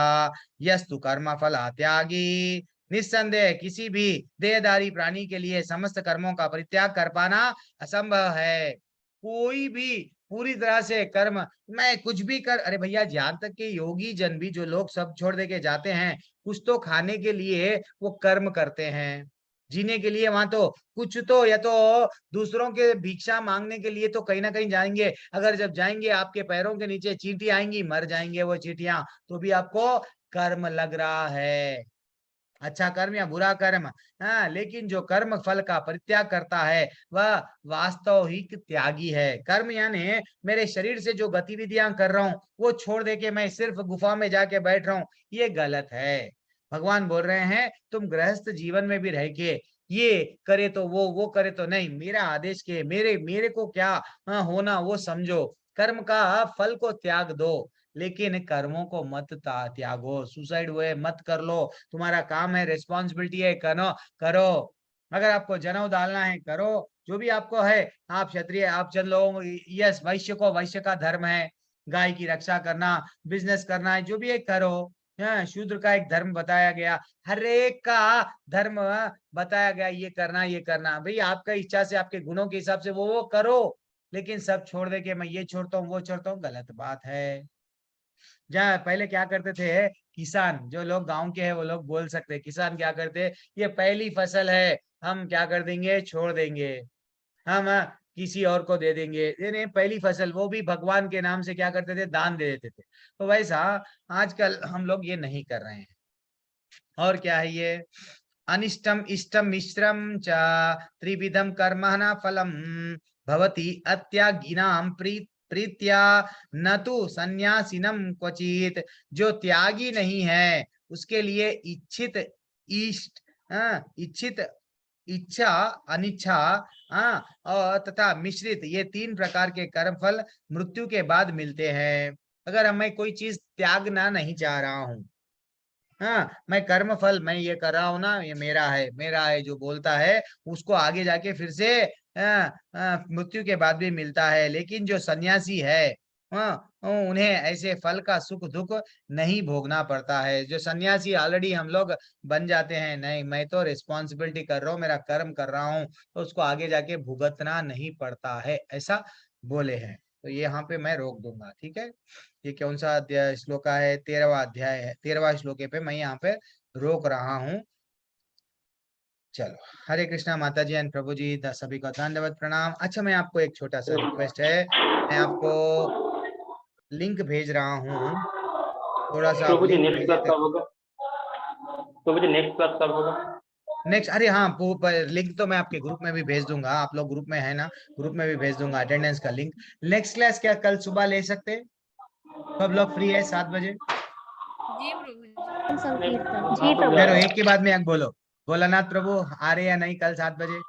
यस्तु कर्म फला त्यागी। निस्संदेह किसी भी देहधारी प्राणी के लिए समस्त कर्मों का परित्याग कर पाना असंभव है। कोई भी पूरी तरह से कर्म मैं कुछ भी कर, अरे भैया जहां तक के योगी जन भी, जो लोग सब छोड़ दे के जाते हैं, कुछ तो खाने के लिए वो कर्म करते हैं, जीने के लिए वहां तो कुछ तो, या तो दूसरों के भिक्षा मांगने के लिए तो कहीं ना कहीं जाएंगे। अगर जब जाएंगे आपके पैरों के नीचे चींटी आएंगी, मर जाएंगे वो चींटियां, तो भी आपको कर्म लग रहा है, अच्छा कर्म या बुरा कर्म। हाँ, लेकिन जो कर्म फल का परित्याग करता है वह वास्तविक त्यागी है। कर्म यानी मेरे शरीर से जो गतिविधियां कर रहा हूँ वो छोड़ दे के मैं सिर्फ गुफा में जाके बैठ रहा हूँ, ये गलत है। भगवान बोल रहे हैं तुम गृहस्थ जीवन में भी रह के ये करे तो वो करे तो नहीं, मेरा आदेश के मेरे मेरे को क्या होना वो समझो, कर्म का फल को त्याग दो, लेकिन कर्मों को मत त्यागो, सुसाइड हुए मत कर लो, तुम्हारा काम है, रिस्पॉन्सिबिलिटी है, करो करो। अगर आपको जनेऊ डालना है करो, जो भी आपको है, आप क्षत्रिय, आप चंद लोगों, यस वैश्य को वैश्य का धर्म है, गाय की रक्षा करना, बिजनेस करना है, जो भी है करो। शूद्र का एक धर्म बताया गया, हर एक का धर्म बताया गया, ये करना भाई आपका इच्छा से, आपके गुणों के हिसाब से वो करो, लेकिन सब छोड़ दे के मैं ये छोड़ता हूँ वो छोड़ता हूँ, गलत बात है। जहाँ पहले क्या करते थे किसान, जो लोग गांव के हैं वो लोग बोल सकते हैं, किसान क्या करते, ये पहली फसल है, हम क्या कर देंगे, छोड़ देंगे, हम किसी और को दे देंगे, ये नहीं पहली फसल, वो भी भगवान के नाम से क्या करते थे, दान दे देते थे। तो वैसा आजकल हम लोग ये नहीं कर रहे हैं। और क्या है ये, अनिष्टम इष्टम मिश्रम च त्रिविधम कर्मणा फलम भवति अत्यागिनाम प्रीत्या न तो सन्यासिनम क्वचित। जो त्यागी नहीं है उसके लिए इच्छित इष्ट इच्छित इच्छा अनिच्छा और तथा मिश्रित, ये तीन प्रकार के कर्म फल मृत्यु के बाद मिलते हैं। अगर मैं कोई चीज त्यागना नहीं चाह रहा हूँ, हाँ मैं कर्म फल मैं ये कर रहा हूँ ना, ये मेरा है जो बोलता है, उसको आगे जाके फिर से मृत्यु के बाद भी मिलता है। लेकिन जो सन्यासी है उन्हें ऐसे फल का सुख दुख नहीं भोगना पड़ता है। जो सन्यासी ऑलरेडी हम लोग बन जाते हैं, नहीं मैं तो रिस्पॉन्सिबिलिटी कर रहा हूँ, मेरा कर्म कर रहा हूँ, तो उसको आगे जाके भुगतना नहीं पड़ता है, ऐसा बोले हैं। तो ये यहाँ पे मैं रोक दूंगा, ठीक है। ये कौन सा अध्याय श्लोक है, 13वां अध्याय है, 13वां श्लोके पे मैं यहाँ पे रोक रहा हूँ। चलो, हरे कृष्णा माता जी एंड प्रभु जी, सभी को धन्यवाद प्रणाम। अच्छा मैं आपको एक छोटा सा रिक्वेस्ट है, मैं आपको लिंक भेज रहा हूँ, थोड़ा सा आप प्रभु जी लिंक नेक्स्ट भेजे क्लास कब होगा? प्रभु जी नेक्स्ट क्लास कब होगा? नेक्स्ट, अरे हाँ लिंक तो मैं आपके ग्रुप में भी भेज दूंगा, आप लोग ग्रुप में है ना, ग्रुप में भी भेज दूंगा अटेंडेंस का लिंक। नेक्स्ट क्लास क्या कल सुबह ले सकते हैं, सब लोग फ्री है 7 बजे? जी प्रभु जी। संकीर्तन जी प्रभु। चलो एक के बाद में एक बोलो, भोलानाथ प्रभु आ रहे या नहीं कल 7 बजे?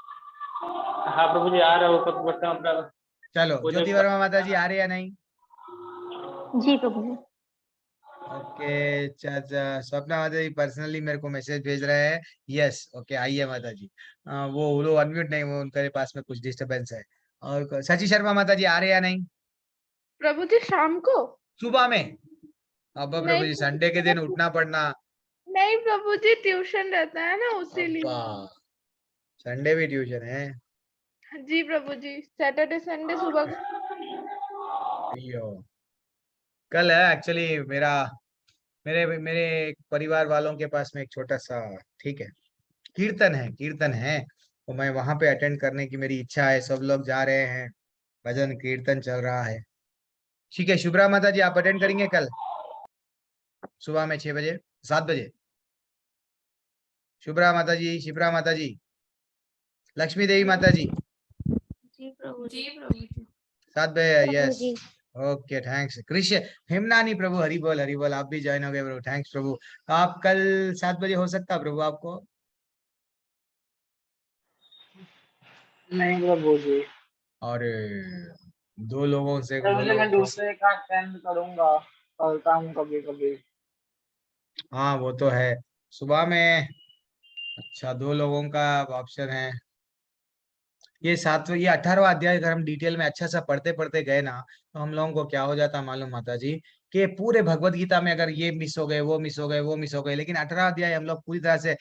हाँ प्रभु जी आ रहा हूँ, कब करता हूँ? चलो ज्योति वर्मा माता जी आ रहे या नहीं? जी प्रभु जी। ओके, स्वप्ना माता जी पर्सनली मेरे को मैसेज भेज रहे हैं, यस ओके आइए माता जी। वो अनम्यूट नहीं, वो उनके पास में कुछ डिस्टरबेंस है। और सची शर्मा माता जी आ रहे या नहीं? प्रभु जी शाम को? सुबह में? अब प्रभु नहीं जी संडे के दिन उठना पड़ना। नहीं प्रभु जी, ट्यूशन रहता है ना उसीलिए। अब्बा, संडे भी ट्यूशन है? जी प्रभु जी, सैटरडे संडे सुबह को। अयो, कल है एक्चुअली मेरा मेरे मेरे परिवार वालों के पास में एक छोटा सा, ठीक है, कीर्तन है, तो मैं वहां पे अटेंड करने की मेरी इच्छा है, सब लोग जा रहे हैं, भजन कीर्तन चल रहा है। ठीक है, शुभ्रा माता जी आप अटेंड करेंगे कल सुबह में 6 बजे 7 बजे? शुभ्रा माता जी, शिप्रा माता जी, लक्ष्मी देवी माता जी, जी प्रभु जी। 7 बजे, Prabhu yes ji. Okay thanks. Krishna Himnani Prabhu Hari बोल आप भी ज्वाइन हो गए प्रभु, थैंक्स प्रभु। तो आप कल 7 बजे हो सकता प्रभु आपको? नहीं प्रभु जी, और दो लोगों से प्रभु दो जी लोगों मैं को, दूसरे का अटेंड करूंगा, करता हूँ कभी कभी। हाँ वो तो है सुबह में। अच्छा, दो लोगों का ऑप्शन है। ये 7वां ये 18वां अध्याय अगर हम डिटेल में अच्छा सा पढ़ते पढ़ते गए ना, तो हम लोगों को क्या हो जाता मालूम माता जी, कि पूरे भगवत गीता में अगर ये मिस हो गए, वो मिस हो गए, वो मिस हो गए, लेकिन 18वां अध्याय हम लोग पूरी तरह से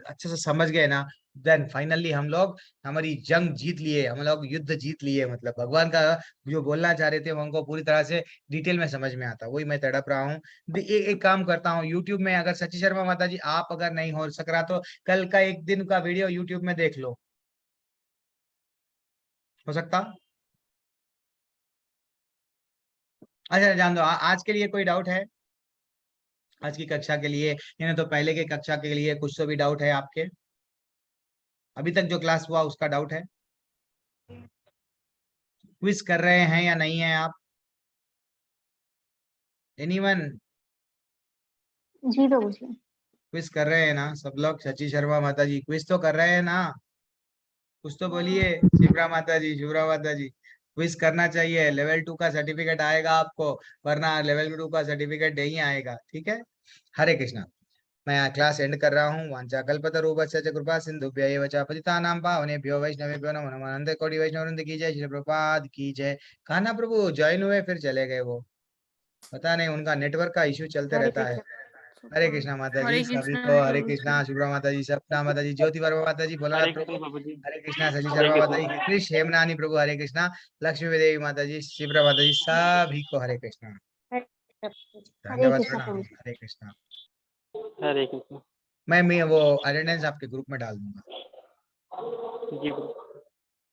अच्छे से समझ गए ना, देन फाइनली हम लोग हमारी जंग जीत लिए, हम लोग युद्ध जीत लिए। मतलब भगवान का जो बोलना चाह रहे थे वो हमको पूरी तरह से डिटेल में समझ में आता, वही मैं तड़प रहा हूँ। एक काम करता हूँ, यूट्यूब में अगर सची शर्मा माता जी आप अगर नहीं हो सक रहा तो कल का एक दिन का वीडियो यूट्यूब में देख लो, हो सकता। अच्छा जान दो, आज के लिए कोई डाउट है? आज की कक्षा के लिए यानी तो पहले के कक्षा के लिए कुछ तो भी डाउट है आपके? अभी तक जो क्लास हुआ उसका डाउट है? क्विज कर रहे हैं या नहीं है आप? एनीवन? जी प्रभु जी। क्विज कर रहे हैं ना सब लोग? सची शर्मा माता जी क्विज तो कर रहे हैं ना? कुछ तो बोलिए। शिप्रा माता जी, शिप्रा माता जी, क्विज करना चाहिए। लेवल 2 का सर्टिफिकेट आएगा आपको, वरना लेवल 2 का सर्टिफिकेट नहीं आएगा, ठीक है? हरे कृष्णा। मैं क्लास एंड कर रहा हूँ। वांछा कल्पतरुभ्यश्च च कृपा सिन्धुभ्य एव च पतितानां पावनेभ्यो वैष्णवेभ्यो नमो नमः। अनंत कोटि वैष्णव वृंद की जय, श्री प्रभुपाद की जय। कान्हा प्रभु ज्वाइन हुए फिर चले गए वो, पता नहीं उनका नेटवर्क का इश्यू चलते हरे रहता है। कृष्ण। हरे कृष्णा माता जी हरे सभी कृष्णा को, हरे प्रभु कृष्णा जी। शुभ्रा माता जी, सपना माता जी, ज्योति वर्मा माता जी, भोलानाथ हरे कृष्ण प्रभु, प्रभु जी, हरे कृष्णा शशि हरे शर्मा माता जी, कृष्ण। कृष्ण हेमनानी प्रभु, हरे कृष्णा लक्ष्मी देवी माता जी, शिप्रा माता जी, सभी को हरे कृष्णा। हरे कृष्ण। हरे धन्यवाद, कृष्ण प्रणाम, प्रभु। हरे कृष्णा। हरे कृष्ण। मैं वो अटेंडेंस आपके ग्रुप में डाल दूंगा। जी प्रभु।